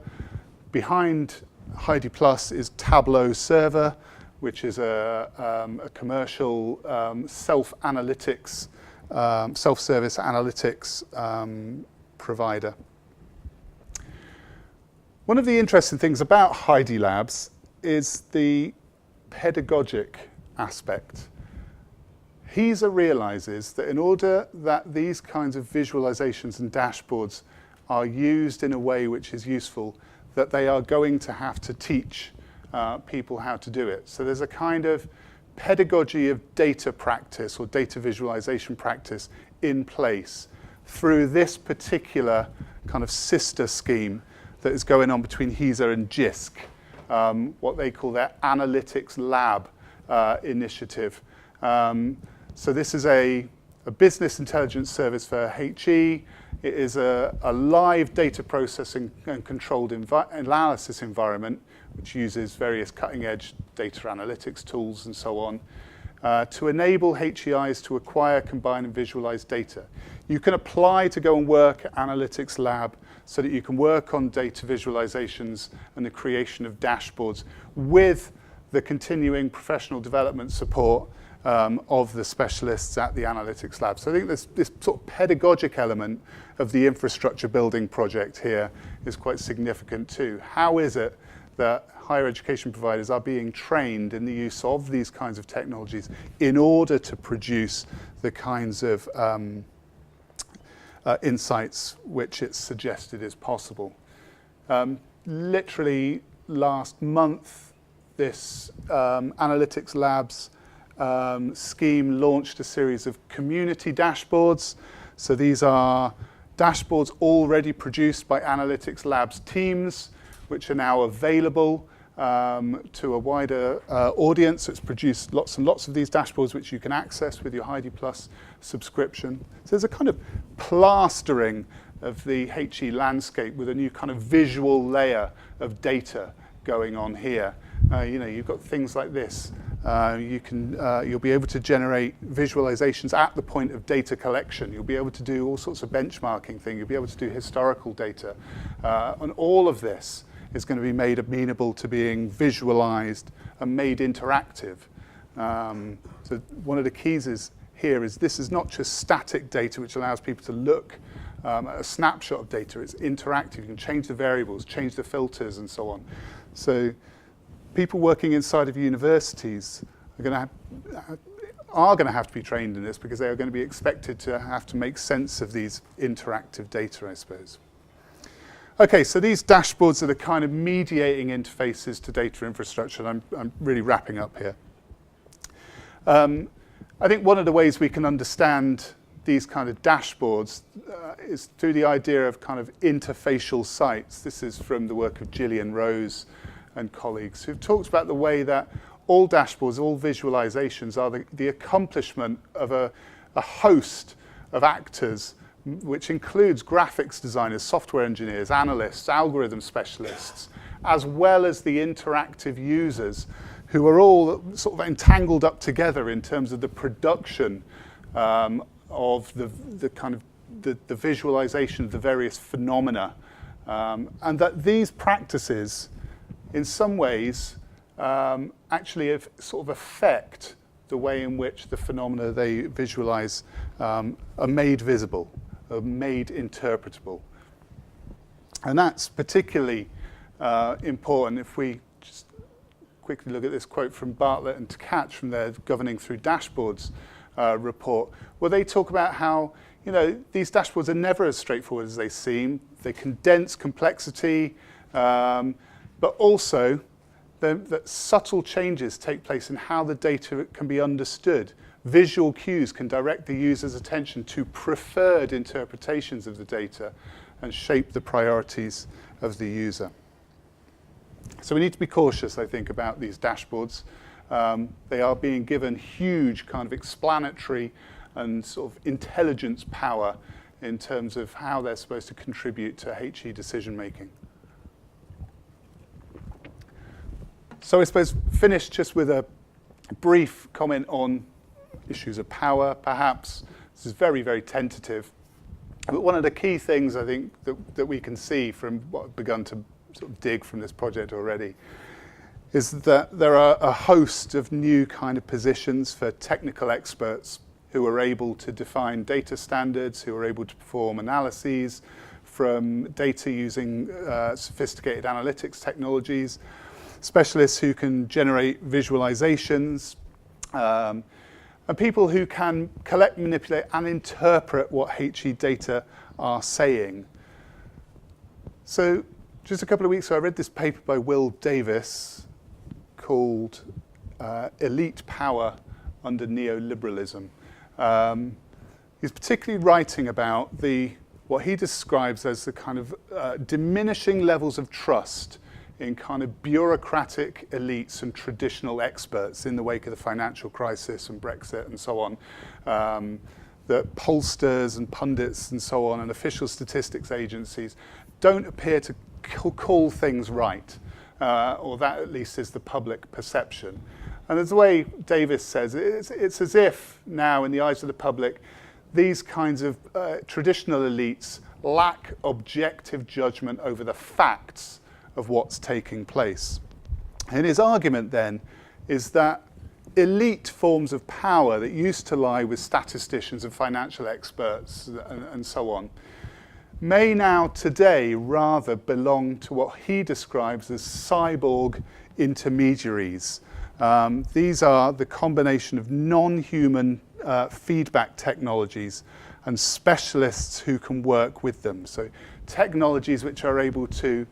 Behind Heidi Plus is Tableau Server, which is a commercial self-service analytics provider. One of the interesting things about Heidi Labs is the pedagogic aspect. HESA realizes that in order that these kinds of visualizations and dashboards are used in a way which is useful, that they are going to have to teach people how to do it. So there's a kind of pedagogy of data practice or data visualization practice in place through this particular kind of sister scheme that is going on between HESA and JISC, what they call their Analytics Lab initiative. So this is a business intelligence service for HE. It is a live data processing and controlled analysis environment, which uses various cutting-edge data analytics tools and so on, to enable HEIs to acquire, combine, and visualize data. You can apply to go and work at Analytics Lab so that you can work on data visualizations and the creation of dashboards with the continuing professional development support of the specialists at the Analytics Lab. So I think this sort of pedagogic element of the infrastructure building project here is quite significant too. How is it that higher education providers are being trained in the use of these kinds of technologies in order to produce the kinds of insights which it's suggested is possible? Literally last month, this Analytics Labs scheme launched a series of community dashboards. So these are dashboards already produced by Analytics Labs teams, which are now available to a wider audience. It's produced lots and lots of these dashboards which you can access with your Heidi Plus subscription. So there's a kind of plastering of the HE landscape with a new kind of visual layer of data going on here. You've got things like this. You'll be able to generate visualizations at the point of data collection. You'll be able to do all sorts of benchmarking things. You'll be able to do historical data. And all of this is going to be made amenable to being visualized and made interactive. So one of the keys is here is this is not just static data which allows people to look at a snapshot of data. It's interactive. You can change the variables, change the filters, and so on. So people working inside of universities are going to have to be trained in this, because they are going to be expected to have to make sense of these interactive data, I suppose. Okay, so these dashboards are the kind of mediating interfaces to data infrastructure, and I'm really wrapping up here. I think one of the ways we can understand these kind of dashboards is through the idea of kind of interfacial sites. This is from the work of Gillian Rose and colleagues, who've talked about the way that all dashboards, all visualizations are the accomplishment of a host of actors, which includes graphics designers, software engineers, analysts, algorithm specialists, as well as the interactive users, who are all sort of entangled up together in terms of the production of the kind of the visualization of the various phenomena, and that these practices, in some ways, actually sort of affect the way in which the phenomena they visualize are made visible, are made interpretable. And that's particularly important if we just quickly look at this quote from Bartlett and Tkach from their Governing Through Dashboards report, where they talk about how, you know, these dashboards are never as straightforward as they seem. They condense complexity, but also that subtle changes take place in how the data can be understood. Visual cues can direct the user's attention to preferred interpretations of the data and shape the priorities of the user. So we need to be cautious, I think, about these dashboards. They are being given huge kind of explanatory and sort of intelligence power in terms of how they're supposed to contribute to HE decision making. So I suppose finish just with a brief comment on issues of power, perhaps. This is very, very tentative. But one of the key things, I think, that we can see from what I've begun to sort of dig from this project already is that there are a host of new kind of positions for technical experts who are able to define data standards, who are able to perform analyses from data using sophisticated analytics technologies, specialists who can generate visualizations, and people who can collect, manipulate, and interpret what HE data are saying. So just a couple of weeks ago, I read this paper by Will Davis called Elite Power Under Neoliberalism. He's particularly writing about what he describes as the kind of diminishing levels of trust in kind of bureaucratic elites and traditional experts in the wake of the financial crisis and Brexit and so on, that pollsters and pundits and so on and official statistics agencies don't appear to call things right, or that at least is the public perception. And as the way Davis says, it's as if now in the eyes of the public, these kinds of traditional elites lack objective judgment over the facts of what's taking place. And his argument then is that elite forms of power that used to lie with statisticians and financial experts and so on may now today rather belong to what he describes as cyborg intermediaries. These are the combination of non-human feedback technologies and specialists who can work with them. So technologies which are able to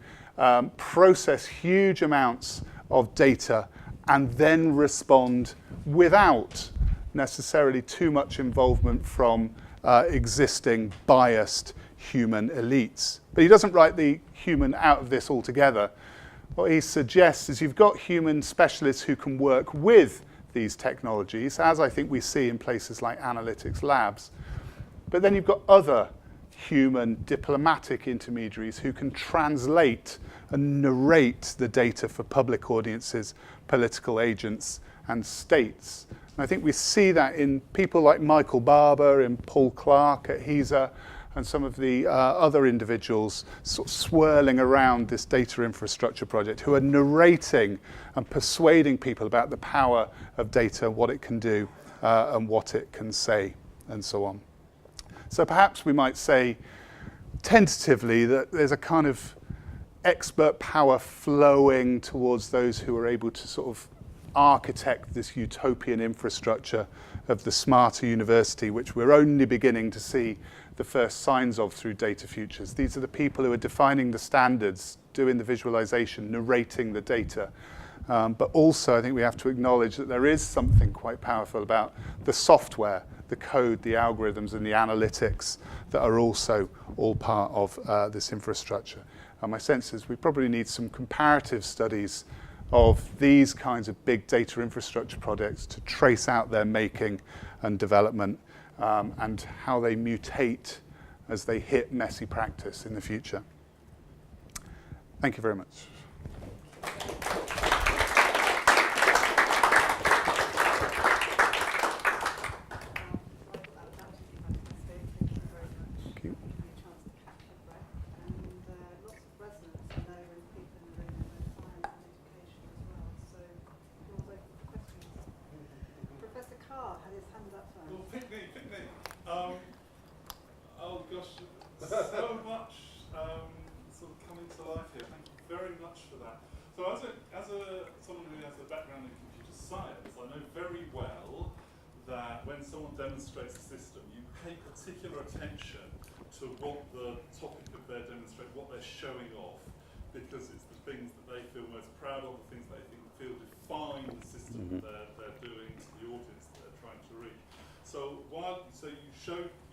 process huge amounts of data and then respond without necessarily too much involvement from existing biased human elites. But he doesn't write the human out of this altogether. What he suggests is you've got human specialists who can work with these technologies, as I think we see in places like analytics labs. But then you've got other human diplomatic intermediaries who can translate and narrate the data for public audiences, political agents, and states. And I think we see that in people like Michael Barber and Paul Clark at HESA, and some of the other individuals sort of swirling around this data infrastructure project who are narrating and persuading people about the power of data, what it can do, and what it can say, and so on. So perhaps we might say tentatively that there's a kind of expert power flowing towards those who are able to sort of architect this utopian infrastructure of the smarter university, which we're only beginning to see the first signs of through data futures. These are the people who are defining the standards, doing the visualization, narrating the data. But also I think we have to acknowledge that there is something quite powerful about the software, the code, the algorithms and the analytics that are also all part of this infrastructure. And my sense is we probably need some comparative studies of these kinds of big data infrastructure projects to trace out their making and development and how they mutate as they hit messy practice in the future. Thank you very much. Oh gosh, so much sort of coming to life here. Thank you very much for that. So as someone who has a background in computer science, I know very well that when someone demonstrates a system, you pay particular attention to what the topic of their demonstration, what they're showing off, because it's the things that they feel most proud of, the things they feel define the system that they're doing to the audience that they're trying to reach. So you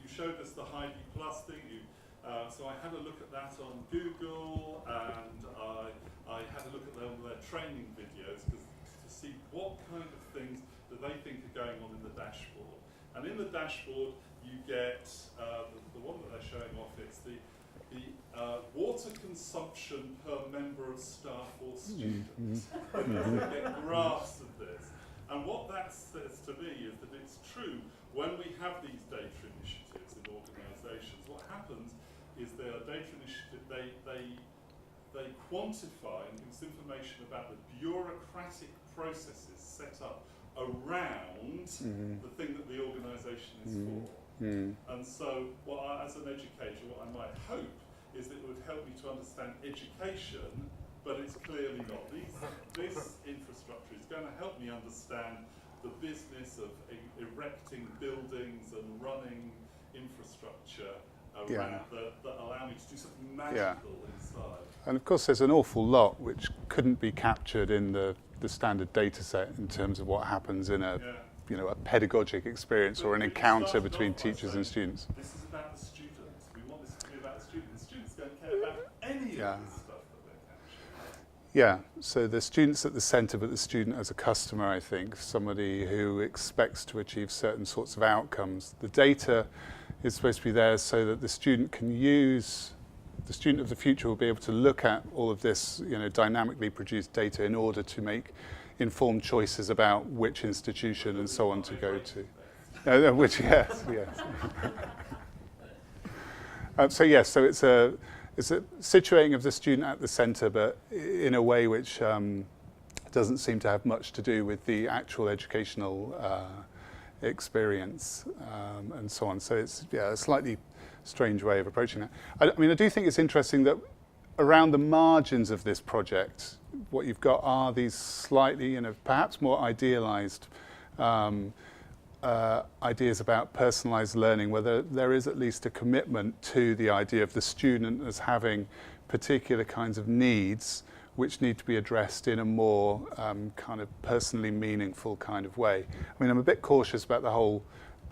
showed us the Heidi Plus thing. So I had a look at that on Google, and I had a look at their training videos to see what kind of things that they think are going on in the dashboard. And in the dashboard, you get the one that they're showing off. It's the water consumption per member of staff or students. They get graphs of this. And what that says to me is that it's true when we have these data initiatives in organisations. What happens is there are data initiatives, they quantify and give us information about the bureaucratic processes set up around the thing that the organisation is for. And so, as an educator, what I might hope is that it would help me to understand education, but it's clearly not. This infrastructure is going to help me understand the business of erecting buildings and running infrastructure around that allow me to do something magical inside. And of course there's an awful lot which couldn't be captured in the standard data set in terms of what happens in a pedagogic experience or an encounter between teachers and students. This is about the students. We want this to be about the students. The students don't care about any of this stuff that they're capturing. Yeah, so the student's at the centre, but the student as a customer, I think, somebody who expects to achieve certain sorts of outcomes. The data is supposed to be there so that the student can use, the student of the future will be able to look at all of this, dynamically produced data in order to make informed choices about which institution and so on to go to. Yes. So it's a situating of the student at the centre, but in a way which doesn't seem to have much to do with the actual educational experience and so on. So it's a slightly strange way of approaching that. I do think it's interesting that around the margins of this project, what you've got are these slightly, perhaps more idealised ideas about personalised learning, where there is at least a commitment to the idea of the student as having particular kinds of needs which need to be addressed in a more kind of personally meaningful kind of way. I'm a bit cautious about the whole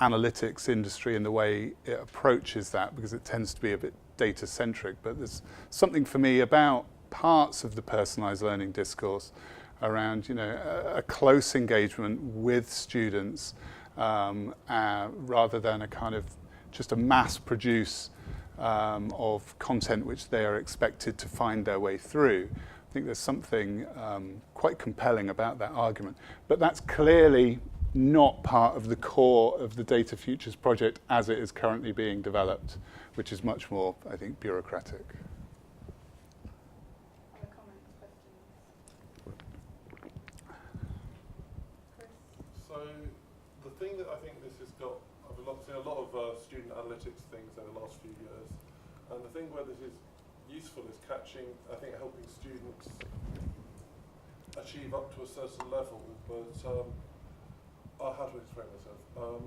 analytics industry and the way it approaches that, because it tends to be a bit data-centric, but there's something for me about parts of the personalised learning discourse around a close engagement with students rather than a kind of just a mass produce of content which they are expected to find their way through. I think there's something quite compelling about that argument. But that's clearly not part of the core of the Data Futures project as it is currently being developed, which is much more, I think, bureaucratic. Other comments, questions? Chris? So the thing that I of student analytics things over the last few years, and the thing where this is useful is catching, I think, helping students achieve up to a certain level, but how to explain myself?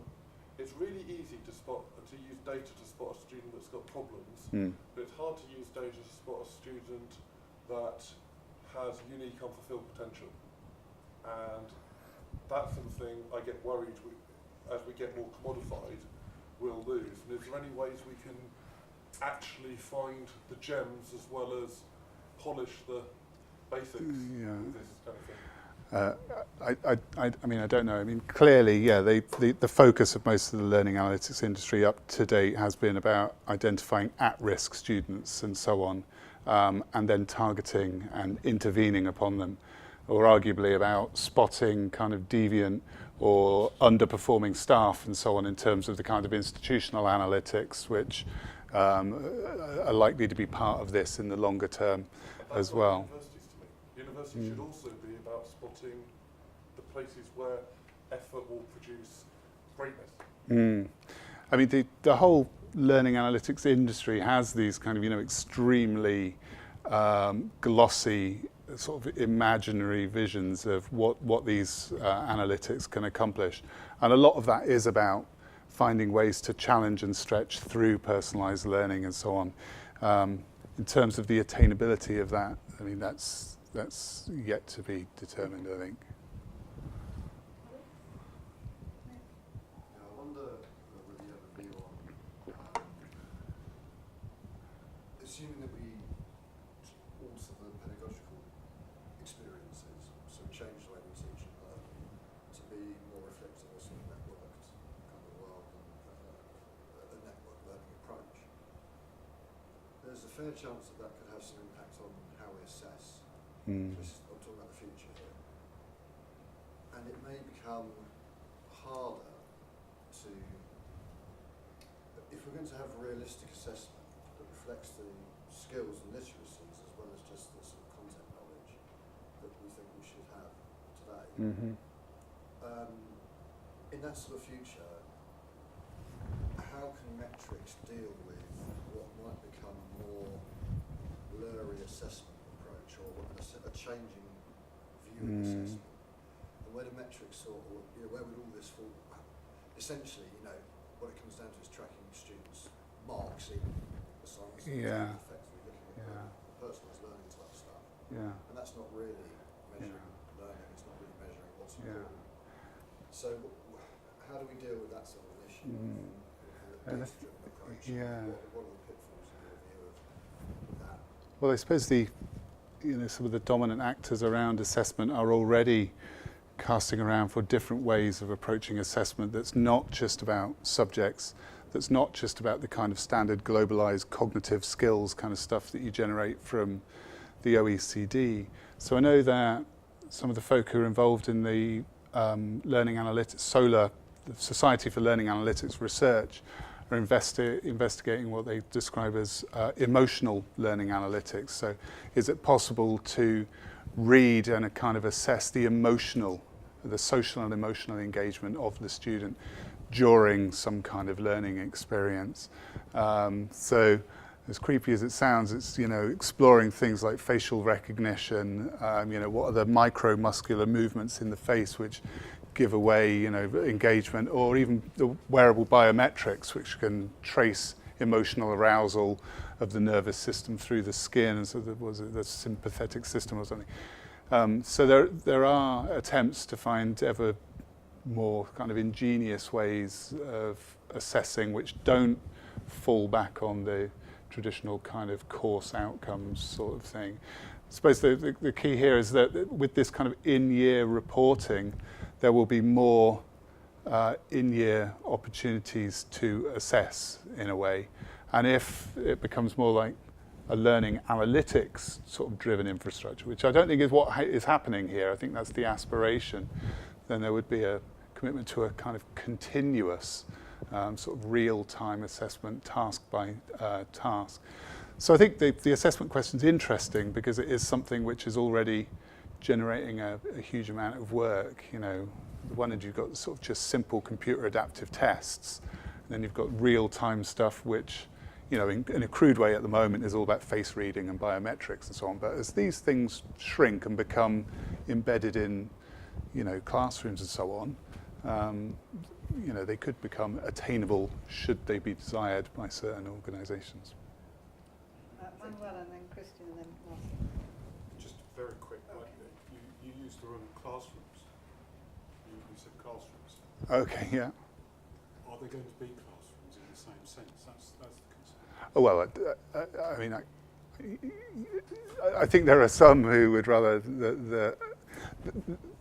It's really easy to use data to spot a student that's got problems, but it's hard to use data to spot a student that has unique unfulfilled potential. And that's something I get worried as we get more commodified, we'll lose. And is there any ways we can actually find the gems as well as polish the basics of this kind of thing? I mean, I don't know. I mean, clearly, yeah, the focus of most of the learning analytics industry up to date has been about identifying at-risk students and so on, and then targeting and intervening upon them, or arguably about spotting kind of deviant or underperforming staff and so on in terms of the kind of institutional analytics which are likely to be part of this in the longer term as well. Universities should also be about spotting the places where effort will produce greatness. I mean, the whole learning analytics industry has these kind of, extremely glossy sort of imaginary visions of what these analytics can accomplish. And a lot of that is about finding ways to challenge and stretch through personalized learning and so on. In terms of the attainability of that, I mean, that's yet to be determined, I think. Yeah, I wonder whether you have a view on assuming that we alter the pedagogical experiences, so change the way we teach and learn to be more reflective of a sort of networked kind of world and a network learning approach. There's a fair chance that could have some impact on how we assess. I'm talking about the future here. And it may become harder to, if we're going to have realistic assessment that reflects the skills and literacies as well as just the sort of content knowledge that we think we should have today. In that sort of future, how can metrics deal with what might become more blurry assessment approach or a changing view of assessment? And where do metrics or where would all this fall? Essentially, what it comes down to is tracking students' marks in the science effectively looking at personalised learning type stuff. And that's not really measuring learning, it's not really measuring what's important. So how do we deal with that sort of an issue? A data-driven approach? What are the pitfalls in your view of that? Well, I suppose some of the dominant actors around assessment are already casting around for different ways of approaching assessment that's not just about subjects, that's not just about the kind of standard globalized cognitive skills kind of stuff that you generate from the OECD. So I know that some of the folk who are involved in the learning analytics, the Society for Learning Analytics Research, are investigating what they describe as emotional learning analytics. So is it possible to read and kind of assess the social and emotional engagement of the student during some kind of learning experience? So as creepy as it sounds, it's exploring things like facial recognition, what are the micromuscular movements in the face which give away engagement, or even the wearable biometrics which can trace emotional arousal of the nervous system through the skin, and so the sympathetic system or something. So there are attempts to find ever more kind of ingenious ways of assessing which don't fall back on the traditional kind of course outcomes sort of thing. I suppose the key here is that with this kind of in-year reporting, there will be more in-year opportunities to assess in a way. And if it becomes more like a learning analytics sort of driven infrastructure, which I don't think is what is happening here, I think that's the aspiration, then there would be a commitment to a kind of continuous sort of real-time assessment task by task. So I think the assessment question is interesting because it is something which is already generating a huge amount of work. The one end you've got sort of just simple computer adaptive tests, Then you've got real-time stuff, which, you know, in a crude way at the moment is all about face reading and biometrics and so on. But as these things shrink and become embedded in, you know, classrooms and so on, you know, they could become attainable should they be desired by certain organisations. Manuel and then Christian and then Martin. Just very quick, you used the word classrooms. You said classrooms. Okay, yeah. Are there going to be classrooms in the same sense? That's the concern. Oh, well, I mean, I think there are some who would rather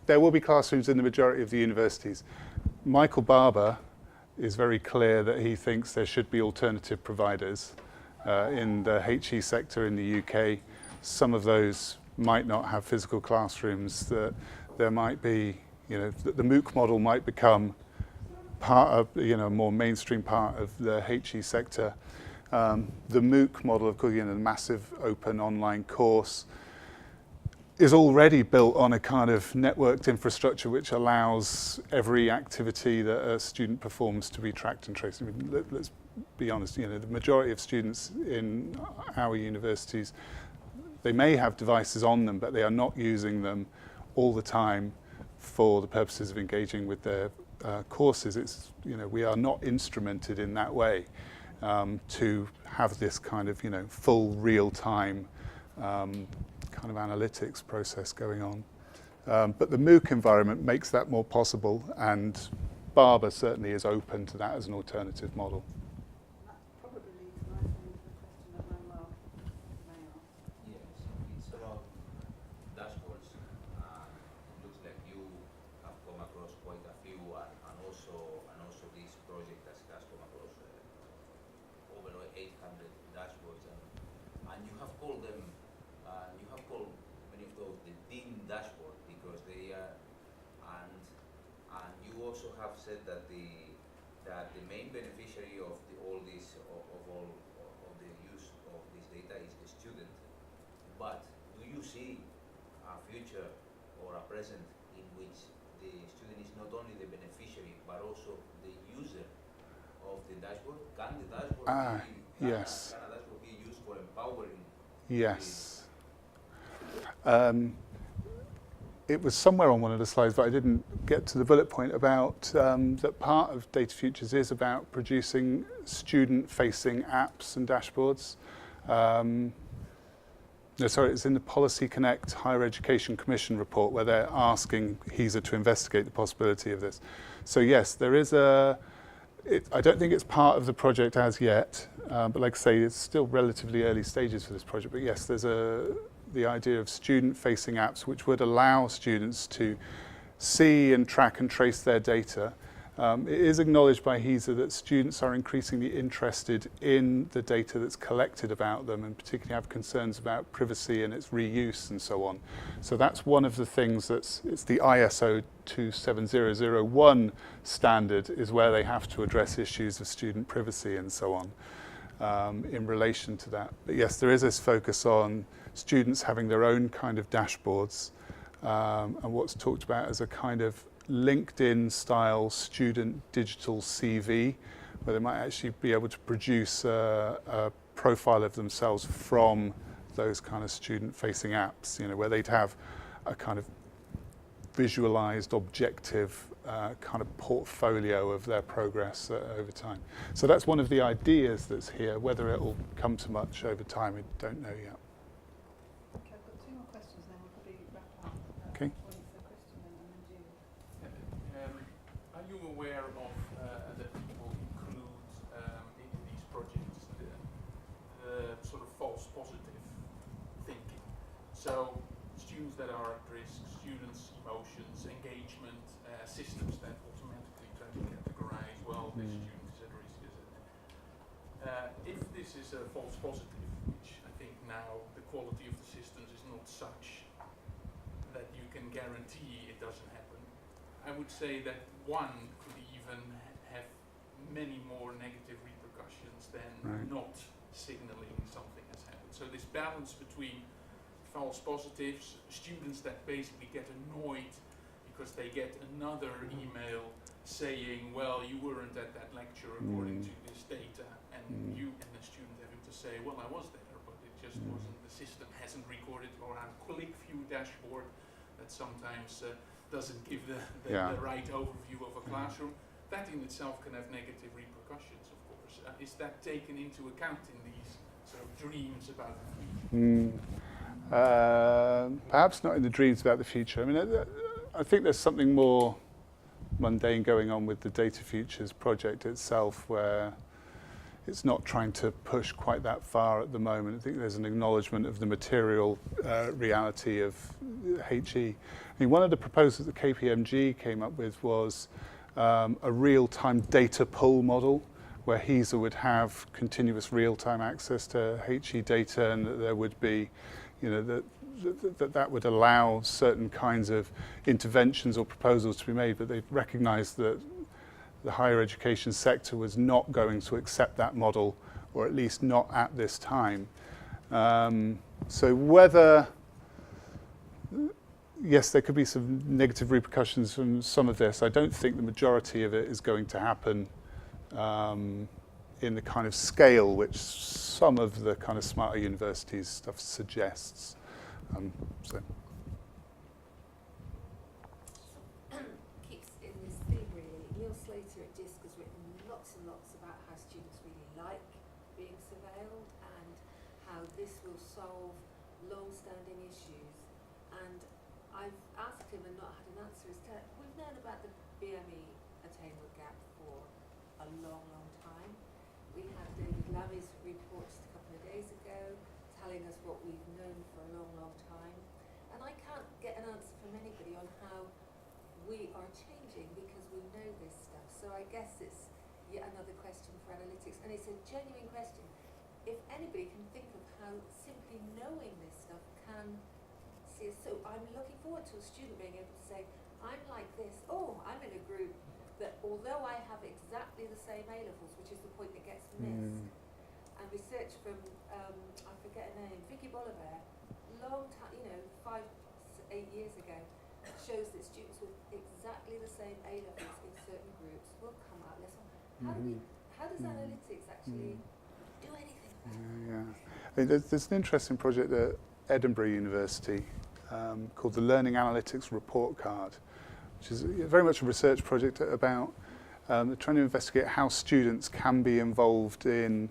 there will be classrooms in the majority of the universities. Michael Barber is very clear that he thinks there should be alternative providers in the HE sector in the UK. Some of those might not have physical classrooms. That there might be, you know, the MOOC model might become part of, you know, a more mainstream part of the HE sector. The MOOC model, of course, you know, the massive open online course, is already built on a kind of networked infrastructure which allows every activity that a student performs to be tracked and traced. I mean, let's be honest, you know, the majority of students in our universities, they may have devices on them, but they are not using them all the time for the purposes of engaging with their courses. It's, you know, we are not instrumented in that way to have this kind of, you know, full real-time kind of analytics process going on. But the MOOC environment makes that more possible, and Barber certainly is open to that as an alternative model. That probably leads nicely into the question that Manuel may ask. Yes, it's about dashboards. It looks like you have come across quite a few, and also this project has come across over 800 dashboards, and you have called them. You have called many of those the DIN dashboard because they are, and you also have said that the main beneficiary of all the use of this data is the student. But do you see a future or a present in which the student is not only the beneficiary but also the user of the dashboard? Can the dashboard yes. can a dashboard be used for empowering? Yes. It was somewhere on one of the slides, but I didn't get to the bullet point about that part of Data Futures is about producing student-facing apps and dashboards. No, sorry, it's in the Policy Connect Higher Education Commission report where they're asking HESA to investigate the possibility of this. So yes, there is I don't think it's part of the project as yet, but like I say, it's still relatively early stages for this project. But yes, there's the idea of student-facing apps which would allow students to see and track and trace their data. It is acknowledged by HESA that students are increasingly interested in the data that's collected about them, and particularly have concerns about privacy and its reuse and so on. So that's one of the things it's the ISO 27001 standard is where they have to address issues of student privacy and so on in relation to that. But yes, there is this focus on students having their own kind of dashboards and what's talked about as a kind of LinkedIn style student digital CV, where they might actually be able to produce a profile of themselves from those kind of student facing apps, you know, where they'd have a kind of visualized objective kind of portfolio of their progress over time. So that's one of the ideas that's here. Whether it will come to much over time, I don't know yet. Okay, I've got two more questions, then we'll probably wrap up. Okay. One for Christian and then Julie. Are you aware of that people include in these projects the sort of false positive thinking? So students that are at risk, students' emotions, engagement, systems that automatically try to categorize, well, this student is at risk, is it? If this is a false positive, which I think now the quality of the systems is not such that you can guarantee it doesn't happen, I would say that one could even have many more negative repercussions than not signaling something has happened. So this balance between false positives, students that basically get annoyed because they get another email saying, well, you weren't at that lecture according to this data, and you and the student having to say, well, I was there, but it just wasn't, the system hasn't recorded, or our click view dashboard that sometimes doesn't give the right overview of a classroom. That in itself can have negative repercussions, of course. Is that taken into account in these sort of dreams about the future? Perhaps not in the dreams about the future. I mean, I think there's something more mundane going on with the Data Futures project itself, where it's not trying to push quite that far at the moment. I think there's an acknowledgement of the material reality of HE. I mean, one of the proposals that KPMG came up with was a real-time data pull model, where HESA would have continuous real-time access to HE data, and that there would be, that would allow certain kinds of interventions or proposals to be made, but they've recognised that the higher education sector was not going to accept that model, or at least not at this time. So whether, yes, there could be some negative repercussions from some of this, I don't think the majority of it is going to happen in the kind of scale which some of the kind of smarter universities stuff suggests. Keeps in this theme really. Neil Slater at Disc has written lots and lots about how students really like being surveilled and how this will solve long-standing issues. And I've asked him and not had an answer as to, we've known about the BME attainment gap for a long, long time. We had David Lammy's report just a couple of days ago telling us what we've known for a long, long time. And I can't get an answer from anybody on how we are changing because we know this stuff. So I guess it's yet another question for analytics, and it's a genuine question. If anybody can think of how simply knowing this stuff can see us, so I'm looking forward to a student being able to say, I'm like this, oh, I'm in a group that although I have exactly the same A-levels, which is the point that gets missed, and research from, I forget her name, Vicky Bolivar, long time, 5, 8 years ago, shows that students with exactly the same A-levels in certain groups will come out less. How does analytics actually do anything about that? Yeah. I mean, there's an interesting project at Edinburgh University called the Learning Analytics Report Card, which is very much a research project about trying to investigate how students can be involved in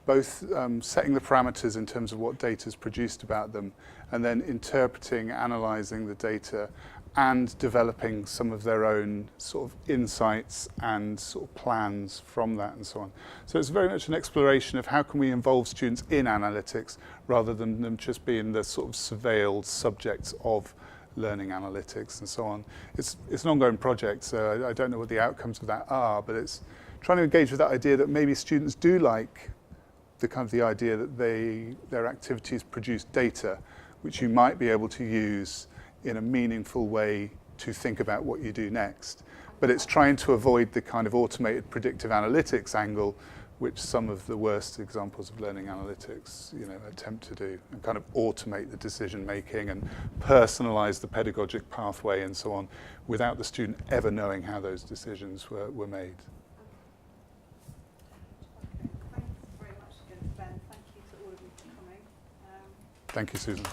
both setting the parameters in terms of what data is produced about them, and then interpreting, analysing the data, and developing some of their own sort of insights and sort of plans from that and so on. So it's very much an exploration of how can we involve students in analytics rather than them just being the sort of surveilled subjects of learning analytics and so on. It's an ongoing project, so I don't know what the outcomes of that are, but it's trying to engage with that idea that maybe students do like the idea that their activities produce data which you might be able to use in a meaningful way to think about what you do next. But it's trying to avoid the kind of automated predictive analytics angle which some of the worst examples of learning analytics attempt to do, and kind of automate the decision making and personalize the pedagogic pathway and so on without the student ever knowing how those decisions were made. Thanks very much again, Ben. Thank you to all of you for coming. Thank you, Susan.